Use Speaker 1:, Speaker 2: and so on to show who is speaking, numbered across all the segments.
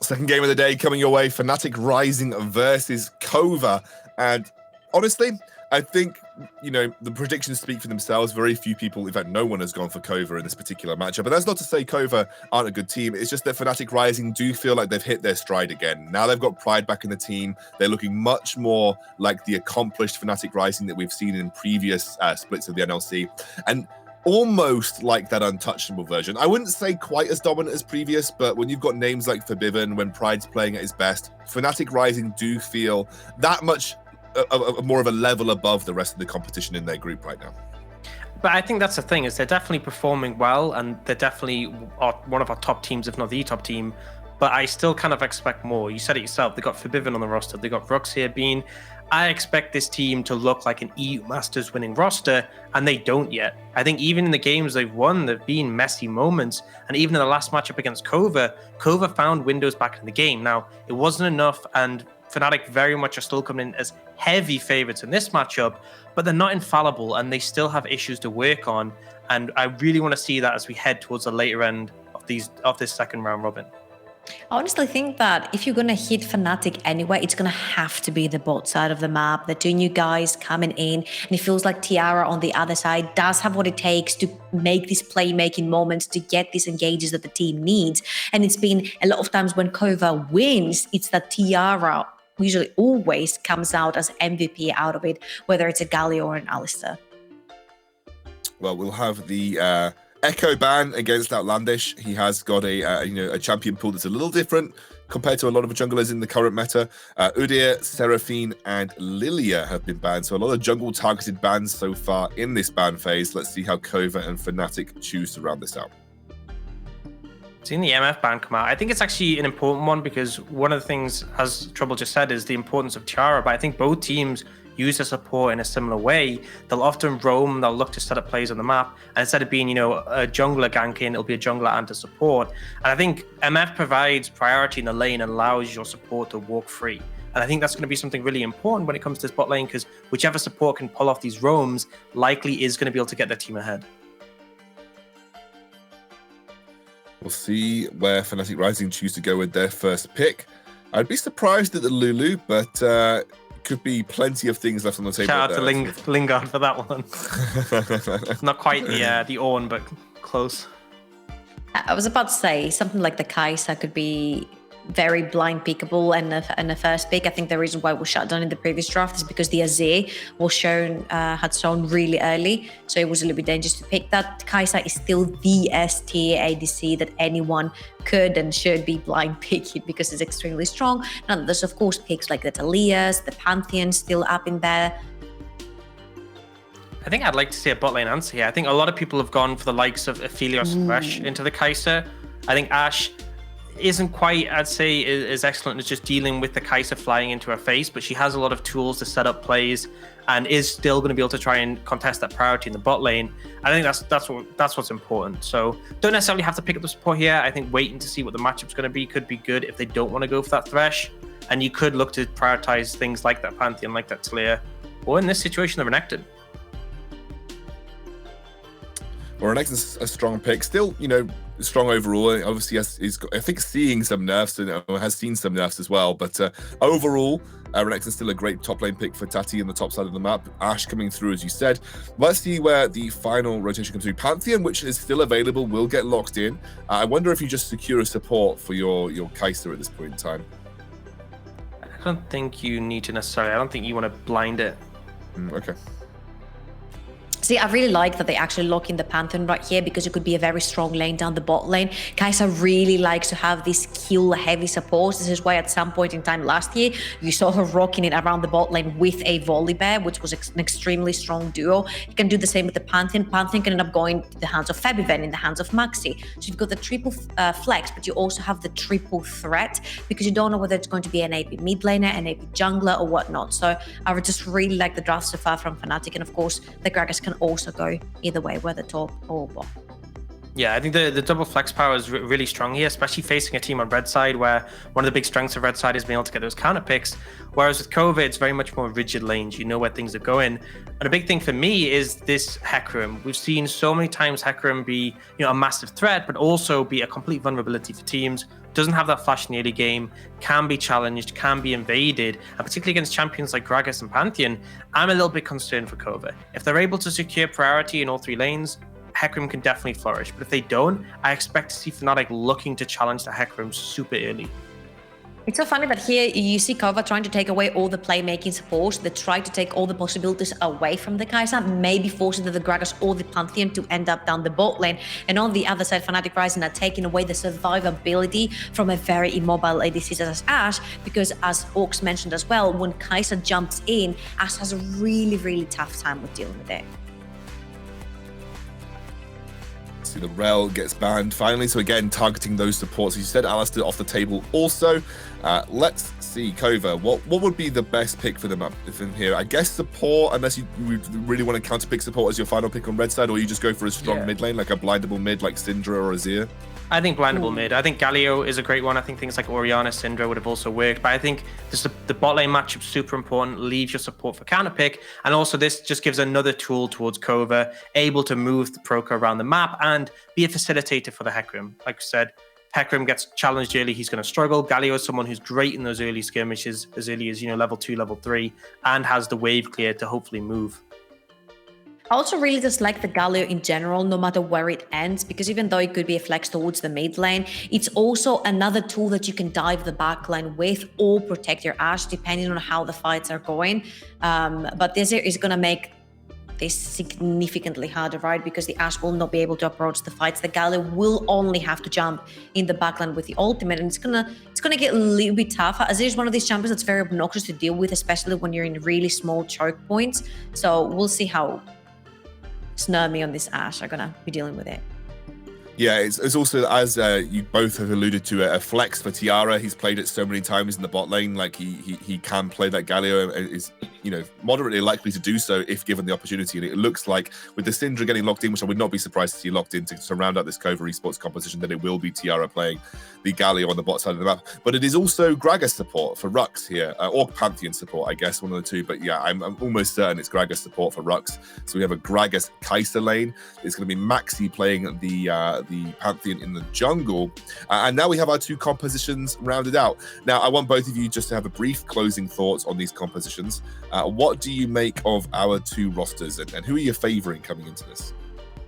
Speaker 1: Second game of the day coming your way, Fnatic Rising versus Kova. And honestly, I think, the predictions speak for themselves. Very few people, in fact, no one has gone for Kova in this particular matchup. But that's not to say Kova aren't a good team. It's just that Fnatic Rising do feel like they've hit their stride again. Now they've got pride back in the team. They're looking much more like the accomplished Fnatic Rising that we've seen in previous splits of the NLC. And almost like that untouchable version. I wouldn't say quite as dominant as previous, but when you've got names like Forbidden, when Pride's playing at his best, Fnatic Rising do feel that much more of a level above the rest of the competition in their group right now.
Speaker 2: But I think that's the thing, is they're definitely performing well, and they're definitely one of our top teams, if not the top team. But I still kind of expect more. You said it yourself. They got Forbidden on the roster. They got Rux here being. I expect this team to look like an EU Masters winning roster, and they don't yet. I think even in the games they've won, there've been messy moments. And even in the last matchup against Kova, Kova found windows back in the game. Now, it wasn't enough, and Fnatic very much are still coming in as heavy favorites in this matchup, but they're not infallible, and they still have issues to work on. And I really want to see that as we head towards the later end of this second round robin.
Speaker 3: I honestly think that if you're going to hit Fnatic anyway, it's going to have to be the bot side of the map. The two new guys coming in, and it feels like Tiara on the other side does have what it takes to make these playmaking moments, to get these engages that the team needs. And it's been a lot of times when Kova wins, it's that Tiara usually always comes out as MVP out of it, whether it's a Galio or an Alistar.
Speaker 1: Well, we'll have the Echo ban against Outlandish. He has got a champion pool that's a little different compared to a lot of junglers in the current meta. Udyr, Seraphine, and Lilia have been banned, so a lot of jungle targeted bans so far in this ban phase. Let's see how Kova and Fnatic choose to round this out.
Speaker 2: Seeing the MF ban come out, I think it's actually an important one, because one of the things, as Trouble just said, is the importance of Tiara. But I think both teams use their support in a similar way. They'll often roam, they'll look to set up plays on the map, and instead of being, a jungler ganking, it'll be a jungler and a support. And I think MF provides priority in the lane and allows your support to walk free. And I think that's going to be something really important when it comes to this bot lane, because whichever support can pull off these roams likely is going to be able to get their team ahead.
Speaker 1: We'll see where Fnatic Rising choose to go with their first pick. I'd be surprised at the Lulu, but could be plenty of things left on the table.
Speaker 2: Shout out to Lingard for that one. Not quite the Ornn, but close.
Speaker 3: I was about to say something like the Kai'Sa could be very blind pickable and the first pick. I think the reason why it was shut down in the previous draft is because the Azir had shown really early, so it was a little bit dangerous to pick that. Kai'Sa is still the S tier ADC that anyone could and should be blind picking because it's extremely strong. Now there's of course picks like the Talias, the Pantheon still up in there.
Speaker 2: I think I'd like to see a bot lane answer here. I think a lot of people have gone for the likes of Aphelios and Thresh into the Kai'Sa. I think Ashe isn't quite, I'd say, as excellent as just dealing with the Kai'Sa flying into her face, but she has a lot of tools to set up plays and is still going to be able to try and contest that priority in the bot lane. I think that's what's important. So don't necessarily have to pick up the support here. I think waiting to see what the matchup's going to be could be good if they don't want to go for that Thresh. And you could look to prioritize things like that Pantheon, like that Talia, or in this situation, the Renekton.
Speaker 1: Well, Renekton's a strong pick. Still, strong overall. Obviously, he's got, I think, seeing some nerfs and has seen some nerfs as well. But overall, Renekton's still a great top lane pick for Tati on the top side of the map. Ashe coming through, as you said. Let's see where the final rotation comes through. Pantheon, which is still available, will get locked in. I wonder if you just secure a support for your Kai'Sa at this point in time.
Speaker 2: I don't think you need to necessarily. I don't think you want to blind it.
Speaker 1: Okay.
Speaker 3: See, I really like that they actually lock in the Pantheon right here because it could be a very strong lane down the bot lane. Kai'Sa really likes to have this kill-heavy support. This is why at some point in time last year, you saw her rocking it around the bot lane with a Volibear, which was an extremely strong duo. You can do the same with the Pantheon. Pantheon can end up going to the hands of Febiven, in the hands of Maxi. So you've got the triple flex, but you also have the triple threat because you don't know whether it's going to be an AP mid laner, an AP jungler, or whatnot. So I would just really like the draft so far from Fnatic. And of course, the Gragas can also go either way, whether top or bot.
Speaker 2: Yeah, I think the double flex power is really strong here, especially facing a team on red side where one of the big strengths of red side is being able to get those counter picks. Whereas with Kova, it's very much more rigid lanes. You know where things are going. And a big thing for me is this Hecarim. We've seen so many times Hecarim be, a massive threat, but also be a complete vulnerability for teams. Doesn't have that flash in the early game, can be challenged, can be invaded, and particularly against champions like Gragas and Pantheon, I'm a little bit concerned for Kova. If they're able to secure priority in all 3 lanes, Hecarim can definitely flourish. But if they don't, I expect to see Fnatic looking to challenge the Hecarim super early.
Speaker 3: It's so funny that here you see Kova trying to take away all the playmaking support. They try to take all the possibilities away from the Kai'Sa, maybe forcing the Gragas or the Pantheon to end up down the bot lane. And on the other side, Fnatic Rising are taking away the survivability from a very immobile ADC such as Ashe, because as Orcs mentioned as well, when Kai'Sa jumps in, Ashe has a really, really tough time with dealing with it.
Speaker 1: So the Rel gets banned finally. So again, targeting those supports. You said Alistair off the table also. Let's see, Kova, what would be the best pick for them up from here? I guess support, unless you really want to counter pick support as your final pick on red side, or you just go for a strong mid lane, like a blindable mid like Syndra or Azir.
Speaker 2: I think blindable mid. I think Galio is a great one. I think things like Orianna, Syndra would have also worked. But I think the bot lane matchup super important. Leave your support for counter pick. And also this just gives another tool towards Kova, able to move the Proca around the map and be a facilitator for the Hecarim. Like I said, Hecarim gets challenged early, he's going to struggle. Galio is someone who's great in those early skirmishes, as early as, level 2, level 3, and has the wave clear to hopefully move.
Speaker 3: I also really dislike the Galio in general, no matter where it ends, because even though it could be a flex towards the mid lane, it's also another tool that you can dive the back line with or protect your Ashe, depending on how the fights are going. But this is going to make this significantly harder, right? Because the Ashe will not be able to approach the fights. The Galio will only have to jump in the backline with the ultimate, and it's gonna get a little bit tougher. Azir is one of these champions that's very obnoxious to deal with, especially when you're in really small choke points. So we'll see how Snurmy on this Ashe are gonna be dealing with it.
Speaker 1: Yeah, it's also, as you both have alluded to, a flex for Tiara. He's played it so many times in the bot lane. Like he can play that. Galio is moderately likely to do so if given the opportunity. And it looks like with the Syndra getting locked in, which I would not be surprised to see locked in to round out this Kova Esports composition, that it will be Tiara playing the Galio on the bot side of the map. But it is also Gragas support for Rux here, or Pantheon support, I guess, one of the two. But yeah, I'm almost certain it's Gragas support for Rux. So we have a Gragas Kai'Sa lane. It's going to be Maxi playing the Pantheon in the jungle. And now we have our 2 compositions rounded out. Now, I want both of you just to have a brief closing thoughts on these compositions. What do you make of our 2 rosters, and who are you favoring coming into this?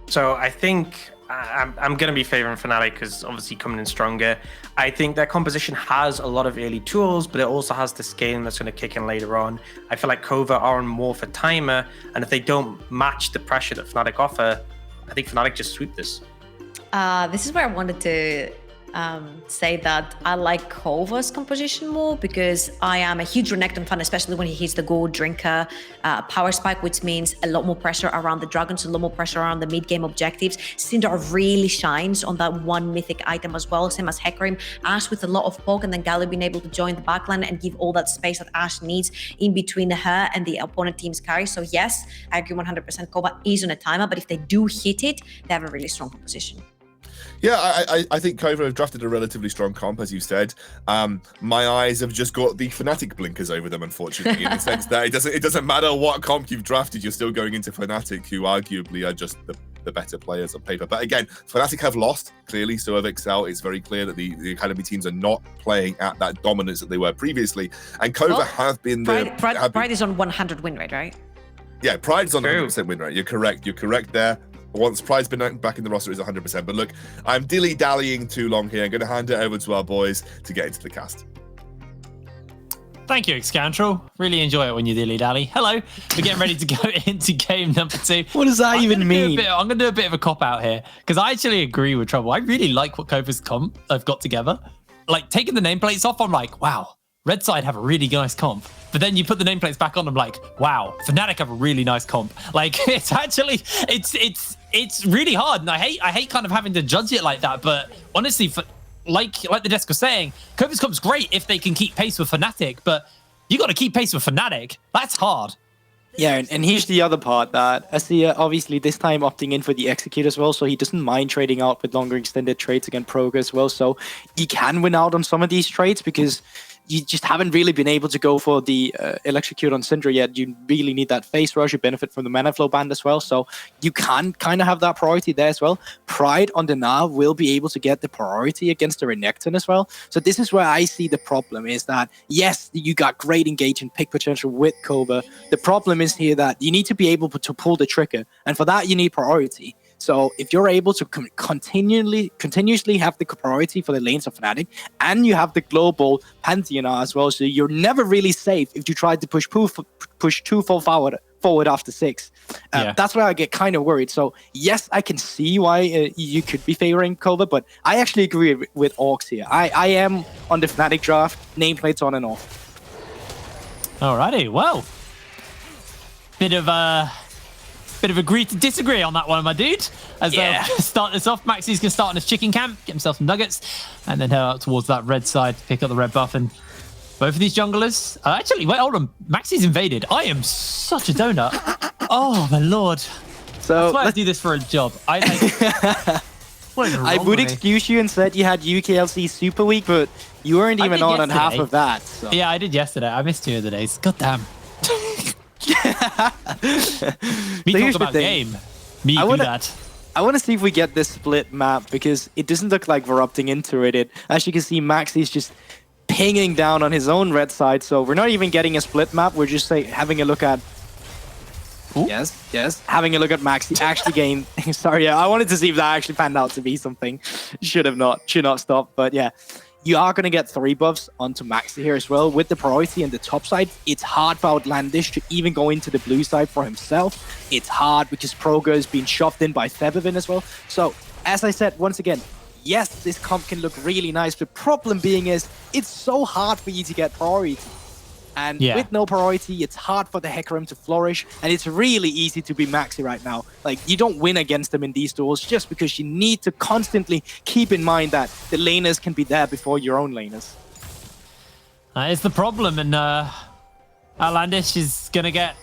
Speaker 2: So I think I'm going to be favoring Fnatic because obviously coming in stronger. I think their composition has a lot of early tools, but it also has the scaling that's going to kick in later on. I feel like Kova are on more for timer, and if they don't match the pressure that Fnatic offer, I think Fnatic just sweep this.
Speaker 3: This is where I wanted to say that I like Kova's composition more, because I am a huge Renekton fan, especially when he hits the gold drinker power spike, which means a lot more pressure around the dragons, a lot more pressure around the mid-game objectives. Syndra really shines on that one mythic item as well, same as Hecarim. Ashe with a lot of poke, and then Galio being able to join the backline and give all that space that Ashe needs in between her and the opponent team's carry. So yes, I agree 100%. Kova is on a timer, but if they do hit it, they have a really strong composition.
Speaker 1: Yeah, I think Kova have drafted a relatively strong comp, as you said. My eyes have just got the Fnatic blinkers over them, unfortunately, in the sense that it doesn't matter what comp you've drafted, you're still going into Fnatic, who arguably are just the better players on paper. But again, Fnatic have lost, clearly, so have Excel. It's very clear that the Academy teams are not playing at that dominance that they were previously. And Kova have been...
Speaker 3: Pride is on 100 win rate, right?
Speaker 1: Yeah, Pride is on 100% win rate. You're correct there. Once Pride's been back in the roster, is 100%. But look, I'm dilly-dallying too long here. I'm going to hand it over to our boys to get into the cast.
Speaker 4: Thank you, Excantrel. Really enjoy it when you dilly-dally. Hello. We're getting ready to go into game number 2.
Speaker 5: What does that even mean?
Speaker 4: I'm going to do a bit of a cop-out here, because I actually agree with Trouble. I really like what Kova's comp I've got together. Like, taking the nameplates off, I'm like, wow, Red side have a really nice comp. But then you put the nameplates back on, I'm like, wow, Fnatic have a really nice comp. Like, it's actually, it's really hard. And I hate kind of having to judge it like that. But honestly, like the desk was saying, Kova's comp's great if they can keep pace with Fnatic, but you got to keep pace with Fnatic. That's hard.
Speaker 5: Yeah, and here's the other part that Asia obviously this time opting in for the execute as well, so he doesn't mind trading out with longer extended trades against Proga as well. So he can win out on some of these trades because you just haven't really been able to go for the electrocute on Syndra yet. You really need that face rush. You benefit from the mana flow band as well, so you can kind of have that priority there as well. Pride on the Nav will be able to get the priority against the Renekton as well. So this is where I see the problem is that, yes, you got great engage and pick potential with Kova. The problem is here that you need to be able to pull the trigger, and for that you need priority. So if you're able to continuously have the priority for the lanes of Fnatic, and you have the global Pantheon as well, so you're never really safe if you try to push too far forward after 6. That's where I get kind of worried. So yes, I can see why you could be favoring Kova, but I actually agree with Orcs here. I am on the Fnatic draft, nameplates on and off.
Speaker 4: Alrighty, well, bit of agree to disagree on that one, my dude. As they'll start this off, Maxi's gonna start on his chicken camp, get himself some nuggets, and then head out towards that red side, pick up the red buff. And both of these junglers, actually, wait, hold on, Maxi's invaded. I am such a donut. Oh my lord. So let's do this for a job. I
Speaker 5: would excuse you and said you had UKLC Super Week, but you weren't even on half of that. So.
Speaker 4: Yeah, I did yesterday. I missed 2 of the days. God damn. Me talk about game. Me do that.
Speaker 5: I want to see if we get this split map because it doesn't look like we're opting into it. As you can see, Maxi's just pinging down on his own red side, so we're not even getting a split map. We're just having a look at. Ooh. Yes. Having a look at Maxi actually gain. Sorry, I wanted to see if that actually panned out to be something. Should not stop. But yeah, you are going to get 3 buffs onto Maxi here as well. With the priority and the top side, it's hard for Outlandish to even go into the blue side for himself. It's hard because Proga is being shoved in by Febivin as well. So, as I said, once again, yes, this comp can look really nice. The problem being is, it's so hard for you to get priority. And with no priority, it's hard for the Hecarim to flourish, and it's really easy to be Maxi right now. Like, you don't win against them in these duels just because you need to constantly keep in mind that the laners can be there before your own laners.
Speaker 4: That is the problem, and Outlandish is going to get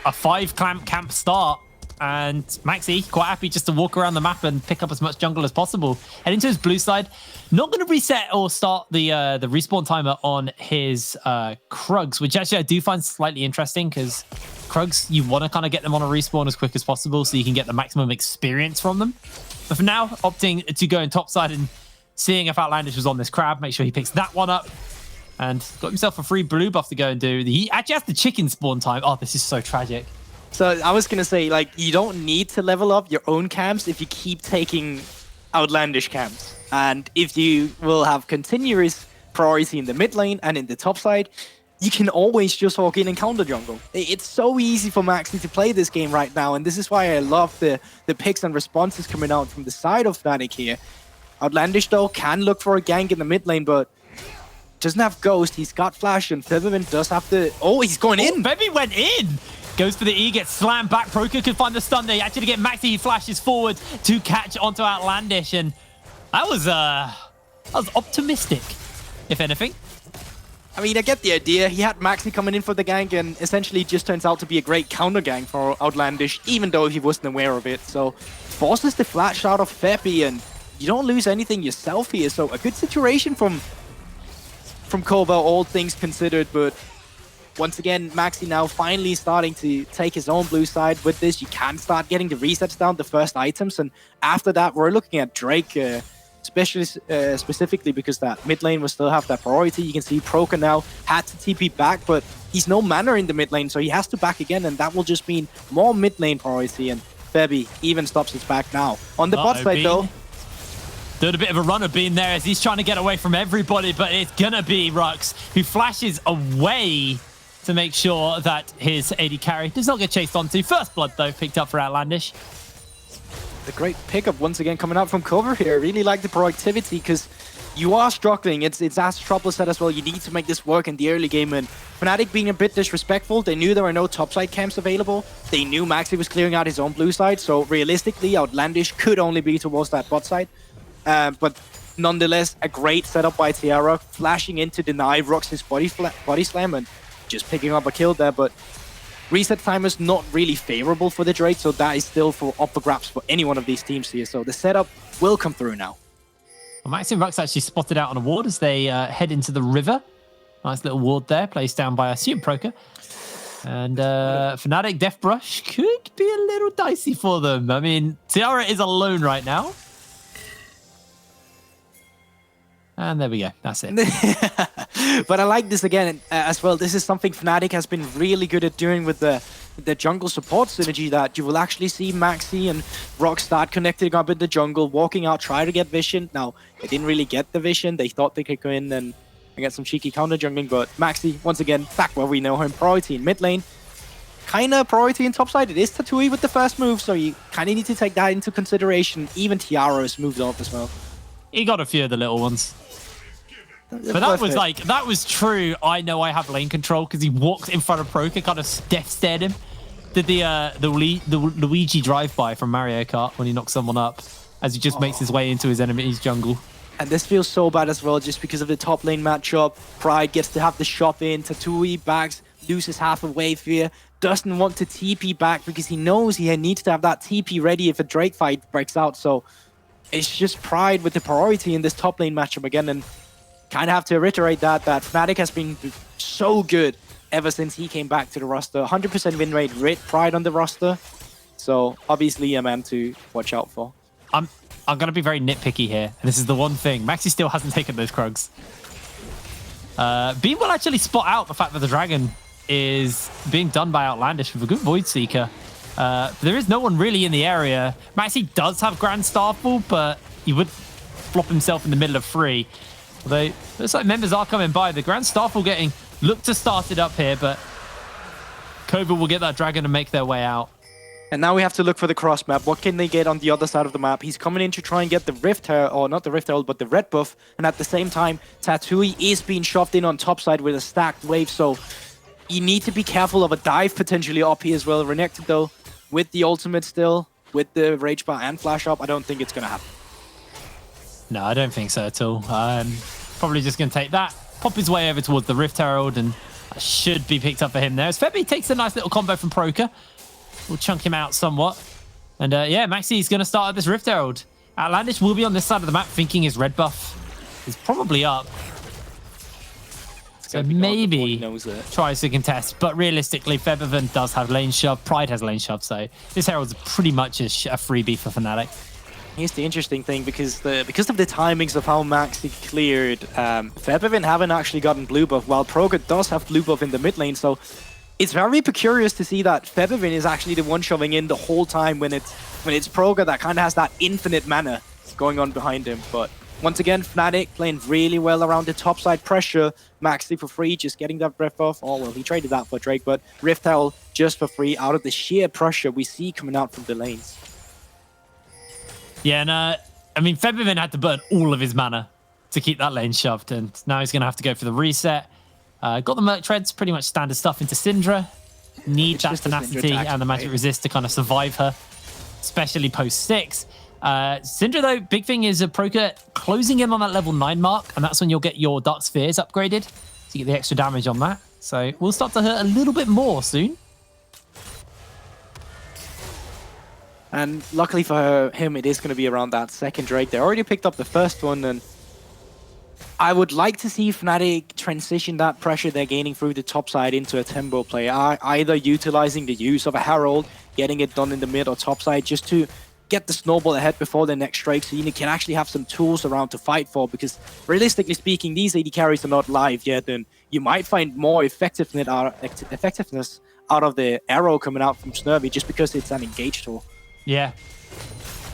Speaker 4: a 5 camp start, and Maxi quite happy just to walk around the map and pick up as much jungle as possible. Heading to his blue side, not going to reset or start the respawn timer on his Krugs, which actually I do find slightly interesting because Krugs, you want to kind of get them on a respawn as quick as possible so you can get the maximum experience from them. But for now, opting to go in top side and seeing if Outlandish was on this crab, make sure he picks that one up and got himself a free blue buff to go and do. He actually has the chicken spawn time. Oh, this is so tragic.
Speaker 5: So I was going to say, like, you don't need to level up your own camps if you keep taking Outlandish camps. And if you will have continuous priority in the mid lane and in the top side, you can always just walk in and counter jungle. It's so easy for Maxi to play this game right now, and this is why I love the picks and responses coming out from the side of Fnatic here. Outlandish, though, can look for a gank in the mid lane, but doesn't have Ghost. He's got Flash, and Febivin does have the... Oh, he's going in!
Speaker 4: Febivin went in! Goes for the E, gets slammed back. Proka can find the stun there. Actually get Maxi, he flashes forward to catch onto Outlandish, and that was optimistic, if anything.
Speaker 5: I mean, I get the idea. He had Maxi coming in for the gank, and essentially just turns out to be a great counter gank for Outlandish, even though he wasn't aware of it. So forces the flash out of Feppy, and you don't lose anything yourself here. So a good situation from Kova, all things considered, but once again, Maxi now finally starting to take his own blue side. With this, you can start getting the resets down, the first items, and after that, we're looking at Drake, especially specifically because that mid lane will still have that priority. You can see Proka now had to TP back, but he's no mana in the mid lane, so he has to back again, and that will just mean more mid lane priority, and Febby even stops his back now. On the bot side, though,
Speaker 4: doing a bit of a runner beam there as he's trying to get away from everybody, but it's gonna be Rux who flashes away to make sure that his AD carry does not get chased onto. First blood, though, picked up for Outlandish.
Speaker 5: The great pickup once again coming out from Kova here. I really like the proactivity because you are struggling. It's as Trouble said as well, you need to make this work in the early game, and Fnatic being a bit disrespectful, they knew there were no topside camps available. They knew Maxi was clearing out his own blue side, so realistically, Outlandish could only be towards that bot side. But nonetheless, a great setup by Tiara, flashing in to deny Rux's body slam and just picking up a kill there. But reset timer's not really favorable for the Drake, so that is still up for grabs for any one of these teams here. So the setup will come through now.
Speaker 4: Well, Maxi and Rux actually spotted out on a ward as they head into the river. Nice little ward there, placed down by, I assume, Proker. And Fnatic Death Brush could be a little dicey for them. I mean, Tiara is alone right now. And there we go. That's it.
Speaker 5: But I like this again as well. This is something Fnatic has been really good at doing with the jungle support synergy, that you will actually see Maxi and Rock start connecting up in the jungle, walking out, try to get vision. Now, they didn't really get the vision. They thought they could go in and get some cheeky counter jungling, but Maxi, once again, back where we know him, priority in mid lane. Kind of priority in top side. It is Tatui with the first move, so you kind of need to take that into consideration. Even Tiara has moved off as well.
Speaker 4: He got a few of the little ones. But that was like, that was true. I know I have lane control because he walked in front of Proker, kind of death stared him. Did the Luigi drive-by from Mario Kart when he knocks someone up as he just makes his way into his enemy's jungle.
Speaker 5: And this feels so bad as well, just because of the top lane matchup. Pride gets to have the shot in. Tatui backs, loses half a wave here. Doesn't want to TP back because he knows he needs to have that TP ready if a Drake fight breaks out. So it's just Pride with the priority in this top lane matchup again. And kind of have to reiterate that Fnatic has been so good ever since he came back to the roster. 100% win rate with Pride on the roster. So obviously a man to watch out for.
Speaker 4: I'm going to be very nitpicky here. And this is the one thing. Maxi still hasn't taken those Krugs. Beam will actually spot out the fact that the Dragon is being done by Outlandish with a good Void Seeker. There is no one really in the area. Maxi does have Grand Starfall, but he would flop himself in the middle of free. Although, looks like members are coming by. The Grand Starfall getting looked to start it up here, but Kova will get that Dragon and make their way out.
Speaker 5: And now we have to look for the cross map. What can they get on the other side of the map? He's coming in to try and get the Rift Herald, or not the Rift Herald, but the red buff. And at the same time, Tatui is being shoved in on top side with a stacked wave. So you need to be careful of a dive potentially up here as well. Renekton though, with the ultimate still, with the Rage Bar and Flash Up, I don't think it's going to happen.
Speaker 4: No, I don't think so at all. Probably just going to take that, pop his way over towards the Rift Herald, and that should be picked up for him there. As Febby takes a nice little combo from Proker. We'll chunk him out somewhat. And yeah, Maxi is going to start at this Rift Herald. Outlandish will be on this side of the map thinking his red buff is probably up. So maybe tries to contest. But realistically, Featherven does have lane shove. Pride has lane shove. So this Herald's pretty much a freebie for Fnatic.
Speaker 5: Here's the interesting thing, because of the timings of how Maxi cleared, Featherven haven't actually gotten blue buff, while Proker does have blue buff in the mid lane. So it's very curious to see that Featherven is actually the one shoving in the whole time when it's Proker that kind of has that infinite mana going on behind him. But once again, Fnatic playing really well around the top side pressure. Maxi for free, just getting that breath off. Oh, well, he traded that for Drake, but Rift Herald just for free out of the sheer pressure we see coming out from the lanes.
Speaker 4: Yeah, and I mean, Featherven had to burn all of his mana to keep that lane shoved, and now he's going to have to go for the reset. Got the Merc Treads, pretty much standard stuff into Syndra. Need that tenacity and the magic resist to kind of survive her, especially post 6. Syndra, though, big thing is Proker closing in on that level 9 mark, and that's when you'll get your Dark Spheres upgraded to get the extra damage on that. So we'll start to hurt a little bit more soon.
Speaker 5: And luckily for him, it is going to be around that second Drake. They already picked up the first one, and I would like to see Fnatic transition that pressure they're gaining through the top side into a tempo play, either utilizing the use of a Herald, getting it done in the mid or top side, just to get the snowball ahead before the next Drake, so you can actually have some tools around to fight for, because realistically speaking, these AD carries are not live yet, and you might find more effectiveness out of the arrow coming out from Snurvy just because it's an engage tool.
Speaker 4: Yeah.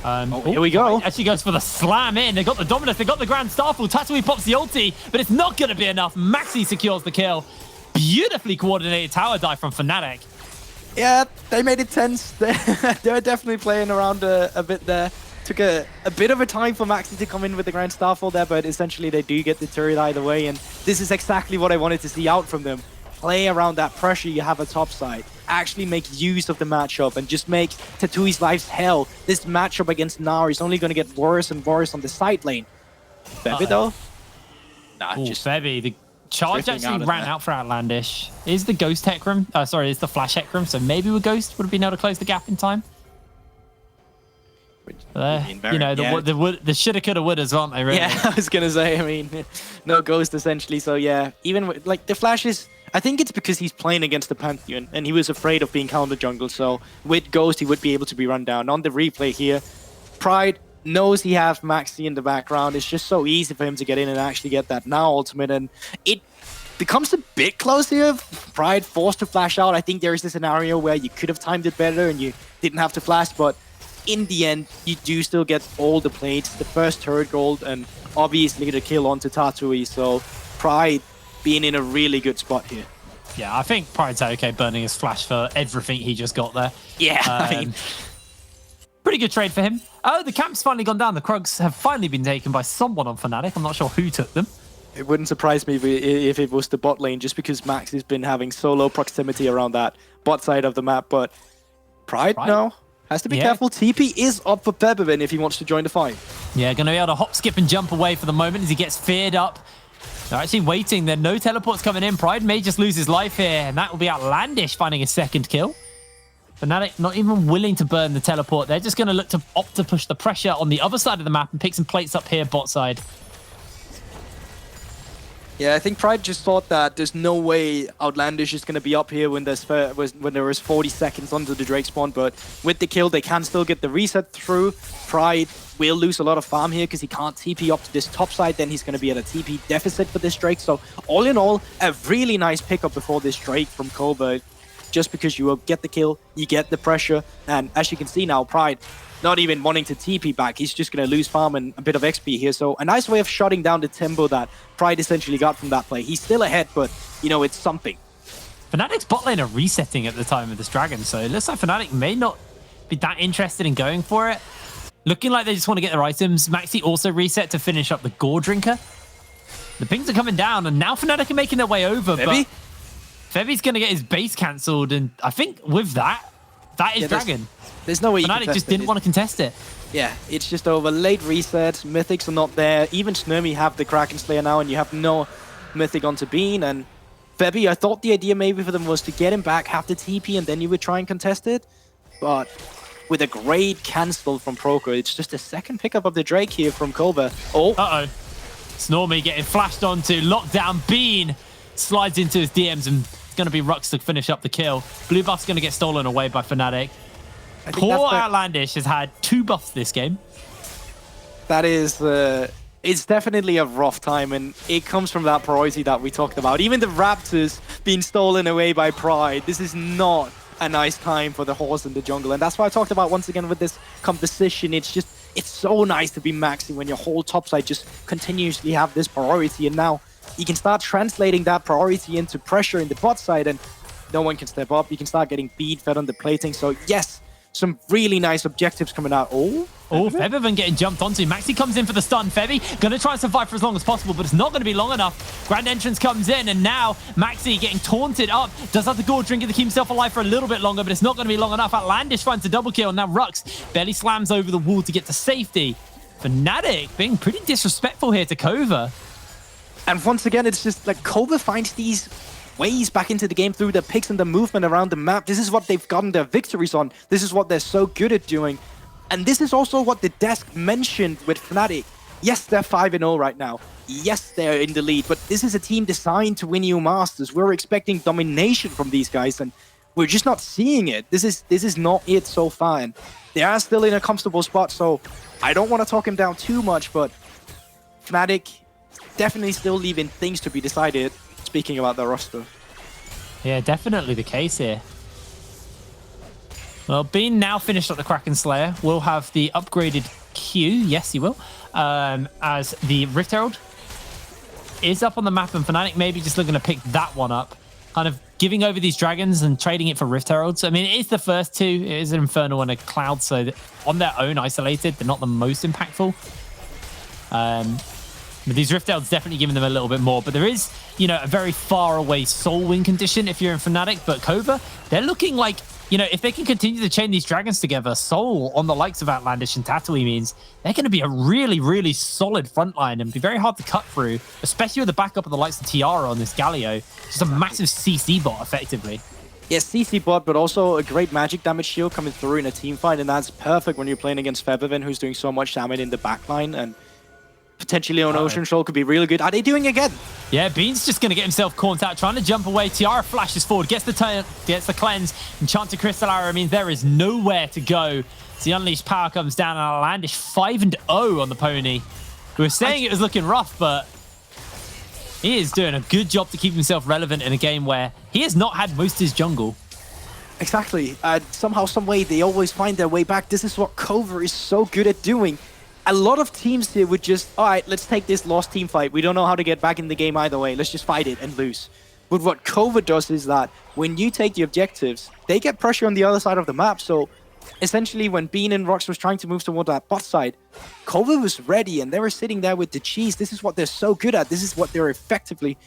Speaker 5: Here we go.
Speaker 4: Actually goes for the slam in. They got the Dominus, they got the Grand Starfall. Tatooine pops the ulti, but it's not going to be enough. Maxi secures the kill. Beautifully coordinated tower dive from Fnatic.
Speaker 5: Yeah, they made it tense. They're definitely playing around a bit there. Took a bit of a time for Maxi to come in with the Grand Starfall there, but essentially they do get the turret either way, and this is exactly what I wanted to see out from them. Play around that pressure you have at top side. Actually make use of the matchup and just make Tatui's life hell. This matchup against Gnar is only going to get worse and worse on the side lane. Febby though?
Speaker 4: Nah, just Febby. Charge
Speaker 5: drifting
Speaker 4: actually
Speaker 5: of
Speaker 4: ran
Speaker 5: there.
Speaker 4: out for Outlandish. Is the Ghost Tech Room? Sorry, is the Flash Tech Room? So maybe with Ghost would have been able to close the gap in time. You know, the shoulda, coulda, wouldas, aren't they, really?
Speaker 5: Yeah, I was gonna say, I mean, no Ghost essentially. So yeah, even with, like, the Flash is, I think it's because he's playing against the Pantheon and he was afraid of being counter jungle. So with Ghost, he would be able to be run down. On the replay here, Pride knows he has Maxi in the background. It's just so easy for him to get in and actually get that now ultimate, and it becomes a bit close here. Pride forced to flash out. I think there is a scenario where you could have timed it better and you didn't have to flash, but in the end, you do still get all the plates, the first turret gold, and obviously the kill onto Tatui. So Pride being in a really good spot here.
Speaker 4: Yeah, I think Pride's okay burning his flash for everything he just got there.
Speaker 5: Yeah, I mean,
Speaker 4: pretty good trade for him. Oh, the camp's finally gone down. The Krugs have finally been taken by someone on Fnatic. I'm not sure who took them.
Speaker 5: it wouldn't surprise me if it was the bot lane, just because Max has been having so low proximity around that bot side of the map. But Pride? No. Has to be careful. TP is up for Peppervin if he wants to join the fight.
Speaker 4: Yeah, going to be able to hop, skip, and jump away for the moment as he gets feared up. They're actually waiting. There are no teleports coming in. Pride may just lose his life here, and that will be Outlandish finding his second kill. Fnatic not even willing to burn the teleport. They're just going to look to opt to push the pressure on the other side of the map and pick some plates up here bot side.
Speaker 5: Yeah, I think Pride just thought that there's no way Outlandish is going to be up here when there is 40 seconds onto the Drake spawn, but with the kill, they can still get the reset through. Pride will lose a lot of farm here because he can't TP up to this top side, then he's going to be at a TP deficit for this Drake. So all in all, a really nice pickup before this Drake from Kova. Just because you will get the kill, you get the pressure, and as you can see now, Pride not even wanting to TP back. He's just going to lose farm and a bit of XP here. So a nice way of shutting down the tempo that Pride essentially got from that play. He's still ahead, but, you know, it's something.
Speaker 4: Fnatic's bot lane are resetting at the time of this Dragon, so it looks like Fnatic may not be that interested in going for it. Looking like they just want to get their items. Maxi also reset to finish up the Gore Drinker. The pings are coming down, and now Fnatic are making their way over, but Febi's going to get his base cancelled, and I think with that, that is Dragon.
Speaker 5: There's no way
Speaker 4: Fnatic just didn't want to contest it.
Speaker 5: Yeah, it's just over. Late reset, Mythics are not there. Even Snurmy have the Kraken Slayer now, and you have no Mythic onto Bean. And Febi, I thought the idea maybe for them was to get him back, have the TP, and then you would try and contest it. But with a great cancel from Proco, it's just a second pickup of the Drake here from Kova. Oh.
Speaker 4: Uh-oh. Snormy getting flashed onto. Lockdown. Bean slides into his DMs, and it's going to be Rux to finish up the kill. Blue buff's going to get stolen away by Fnatic. Poor Outlandish has had 2 buffs this game.
Speaker 5: That is, it's definitely a rough time, and it comes from that priority that we talked about. Even the Raptors being stolen away by Pride. This is not a nice time for the horse in the jungle, and that's why I talked about once again with this composition. It's just, it's so nice to be maxing when your whole top side just continuously have this priority, and now you can start translating that priority into pressure in the bot side, and no one can step up. You can start getting bead fed on the plating. So yes, some really nice objectives coming out. Oh,
Speaker 4: Febivan getting jumped onto. Maxi comes in for the stun. Febi going to try and survive for as long as possible, but it's not going to be long enough. Grand Entrance comes in, and now Maxi getting taunted up. Does have the Gore Drinker to keep himself alive for a little bit longer, but it's not going to be long enough. Outlandish finds a double kill. Now Rux barely slams over the wall to get to safety. Fnatic being pretty disrespectful here to Kova.
Speaker 5: And once again, it's just like Kova finds these ways back into the game through the picks and the movement around the map. This is what they've gotten their victories on. This is what they're so good at doing. And this is also what the desk mentioned with Fnatic. Yes, they're 5-0 right now. Yes, they're in the lead, but this is a team designed to win EU Masters. We're expecting domination from these guys, and we're just not seeing it. This is not it so far, and they are still in a comfortable spot, so I don't want to talk him down too much, but Fnatic definitely still leaving things to be decided, speaking about the roster.
Speaker 4: Yeah, definitely the case here. Well, Bean now finished up the Kraken Slayer. Will have the upgraded Q. Yes, he will. As the Rift Herald is up on the map, and Fnatic maybe just looking to pick that one up. Kind of giving over these dragons and trading it for Rift Heralds. I mean, it is the first 2. It is an Infernal and a Cloud, so on their own, isolated, they're not the most impactful. But these Rift Heralds definitely giving them a little bit more. But there is, you know, a very far away soul win condition if you're in Fnatic. But Kova, they're looking like you know, if they can continue to chain these dragons together, Soul on the likes of Outlandish and Tatooine means they're going to be a really, really solid front line and be very hard to cut through, especially with the backup of the likes of Tiara on this Galio. Just a massive CC bot, effectively.
Speaker 5: Yes, CC bot, but also a great magic damage shield coming through in a team fight, and that's perfect when you're playing against Feathervin, who's doing so much damage in the backline, and potentially on Ocean Shoal could be really good. Are they doing again?
Speaker 4: Yeah, Bean's just going to get himself caught out, trying to jump away. Tiara flashes forward, gets the turn, gets the cleanse. Enchanted Crystal Arrow means there is nowhere to go. So the Unleashed Power comes down, and Outlandish 5-0 on the pony. We were saying it was looking rough, but he is doing a good job to keep himself relevant in a game where he has not had most of his jungle.
Speaker 5: Exactly. Somehow, some way, they always find their way back. This is what Kova is so good at doing. A lot of teams here would just, all right, let's take this lost team fight. We don't know how to get back in the game either way. Let's just fight it and lose. But what Kova does is that when you take the objectives, they get pressure on the other side of the map. So essentially, when Bean and Rox was trying to move toward that bot side, Kova was ready and they were sitting there with the cheese. This is what they're so good at. This is what they're effectively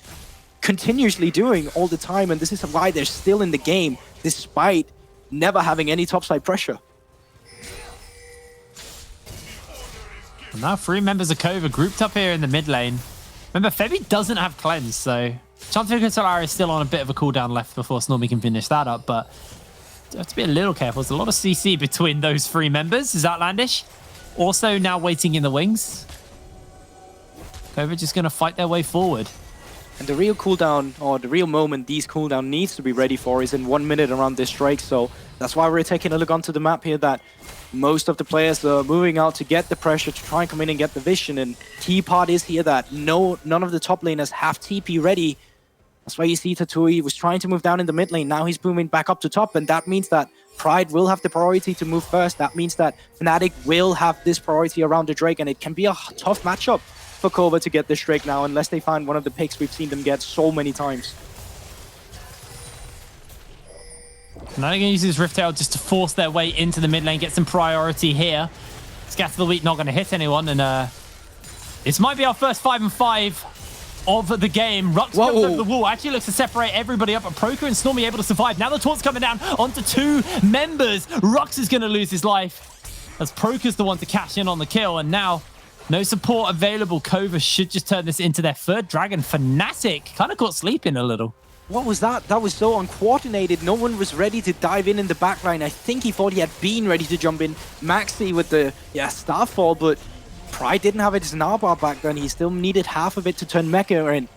Speaker 5: continuously doing all the time. And this is why they're still in the game, despite never having any topside pressure.
Speaker 4: And now 3 members of Kova grouped up here in the mid lane. Remember, Febby doesn't have cleanse, so Enchanted Crystal Arrow is still on a bit of a cooldown left before Snormy can finish that up, but you have to be a little careful. There's a lot of CC between those 3 members. Is Outlandish also now waiting in the wings? Kova just going to fight their way forward.
Speaker 5: And the real cooldown, or the real moment these cooldown needs to be ready for is in 1 minute around this strike. So that's why we're taking a look onto the map here, that most of the players are moving out to get the pressure, to try and come in and get the vision. And key part is here that none of the top laners have TP ready. That's why you see Tatui was trying to move down in the mid lane. Now he's moving back up to top, and that means that Pride will have the priority to move first. That means that Fnatic will have this priority around the Drake, and it can be a tough matchup for Kova to get this Drake now, unless they find one of the picks we've seen them get so many times.
Speaker 4: Now they're going to use this Rift Tail just to force their way into the mid lane, get some priority here. Scatter the Wheat not going to hit anyone, and this might be our first 5-5 of the game. Rux comes over the wall, actually looks to separate everybody up, but Proker and Snormy able to survive. Now the taunt's coming down onto 2 members. Rux is going to lose his life as Proker's the one to cash in on the kill, and now no support available. Kova should just turn this into their 3rd dragon. Fnatic kind of caught sleeping a little.
Speaker 5: What was that? That was so uncoordinated. No one was ready to dive in the backline. I think he thought he had been ready to jump in. Maxi with the Starfall, but Pride didn't have his Narbar back then. He still needed half of it to turn Mecha, and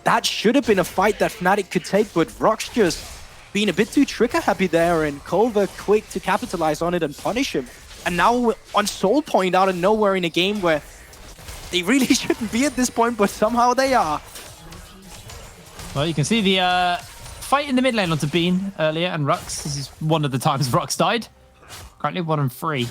Speaker 5: that should have been a fight that Fnatic could take, but Rox just being a bit too trigger happy there, and Kova quick to capitalize on it and punish him. And now on Soul Point out of nowhere in a game where they really shouldn't be at this point, but somehow they are.
Speaker 4: Well, you can see the fight in the mid lane onto Bean earlier, and Rux. This is one of the times Rux died. Currently 1-3.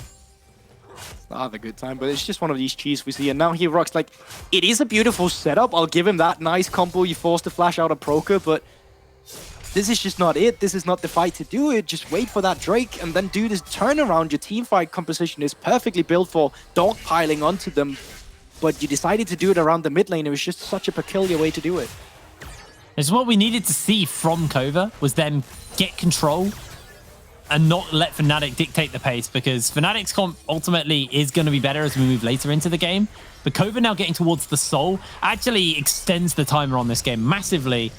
Speaker 5: Not have a good time, but it's just one of these cheese we see. And now here, Rux, like, it is a beautiful setup. I'll give him that nice combo. You force the flash out of Proker, but this is just not it. This is not the fight to do it. Just wait for that Drake and then do this turnaround. Your team fight composition is perfectly built for dogpiling onto them, but you decided to do it around the mid lane. It was just such a peculiar way to do it.
Speaker 4: It's what we needed to see from Kova, was them get control and not let Fnatic dictate the pace, because Fnatic's comp ultimately is going to be better as we move later into the game. But Kova now getting towards the Soul actually extends the timer on this game massively.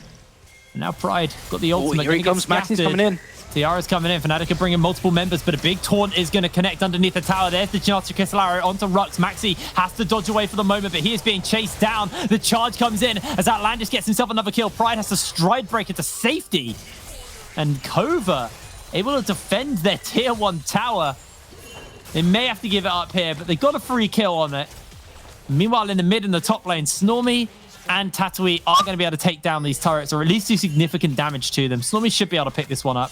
Speaker 4: And now Pride got the ultimate.
Speaker 5: Here he comes, Maxi's coming in.
Speaker 4: Tiara's coming in. Fnatic are bringing multiple members, but a big taunt is going to connect underneath the tower. There's the Enchanted Crystal Arrow onto Rux. Maxi has to dodge away for the moment, but he is being chased down. The charge comes in as Outlandish gets himself another kill. Pride has to stride break into safety. And Kova able to defend their tier 1 tower. They may have to give it up here, but they got a free kill on it. Meanwhile, in the mid and the top lane, Snormy and Tatui are going to be able to take down these turrets, or at least do significant damage to them. Snormy should be able to pick this one up.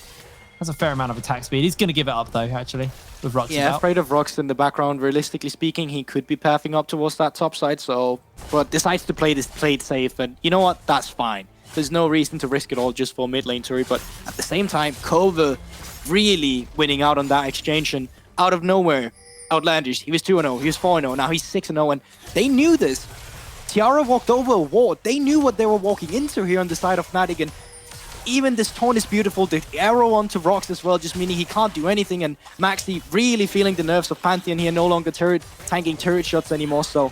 Speaker 4: Has a fair amount of attack speed. He's going to give it up, though, actually, with Rux.
Speaker 5: Yeah, afraid of Rux in the background. Realistically speaking, he could be pathing up towards that top side, so... But decides to play it safe, and you know what? That's fine. There's no reason to risk it all just for mid lane Turi, but at the same time, Kova really winning out on that exchange, and out of nowhere, Outlandish, he was 2-0, he was 4-0, now he's 6-0, and they knew this. Tiara walked over a wall. They knew what they were walking into here on the side of Fnatic, and even this taunt is beautiful. The arrow onto Rocks as well, just meaning he can't do anything. And Maxi really feeling the nerves of Pantheon here, no longer tanking turret shots anymore. So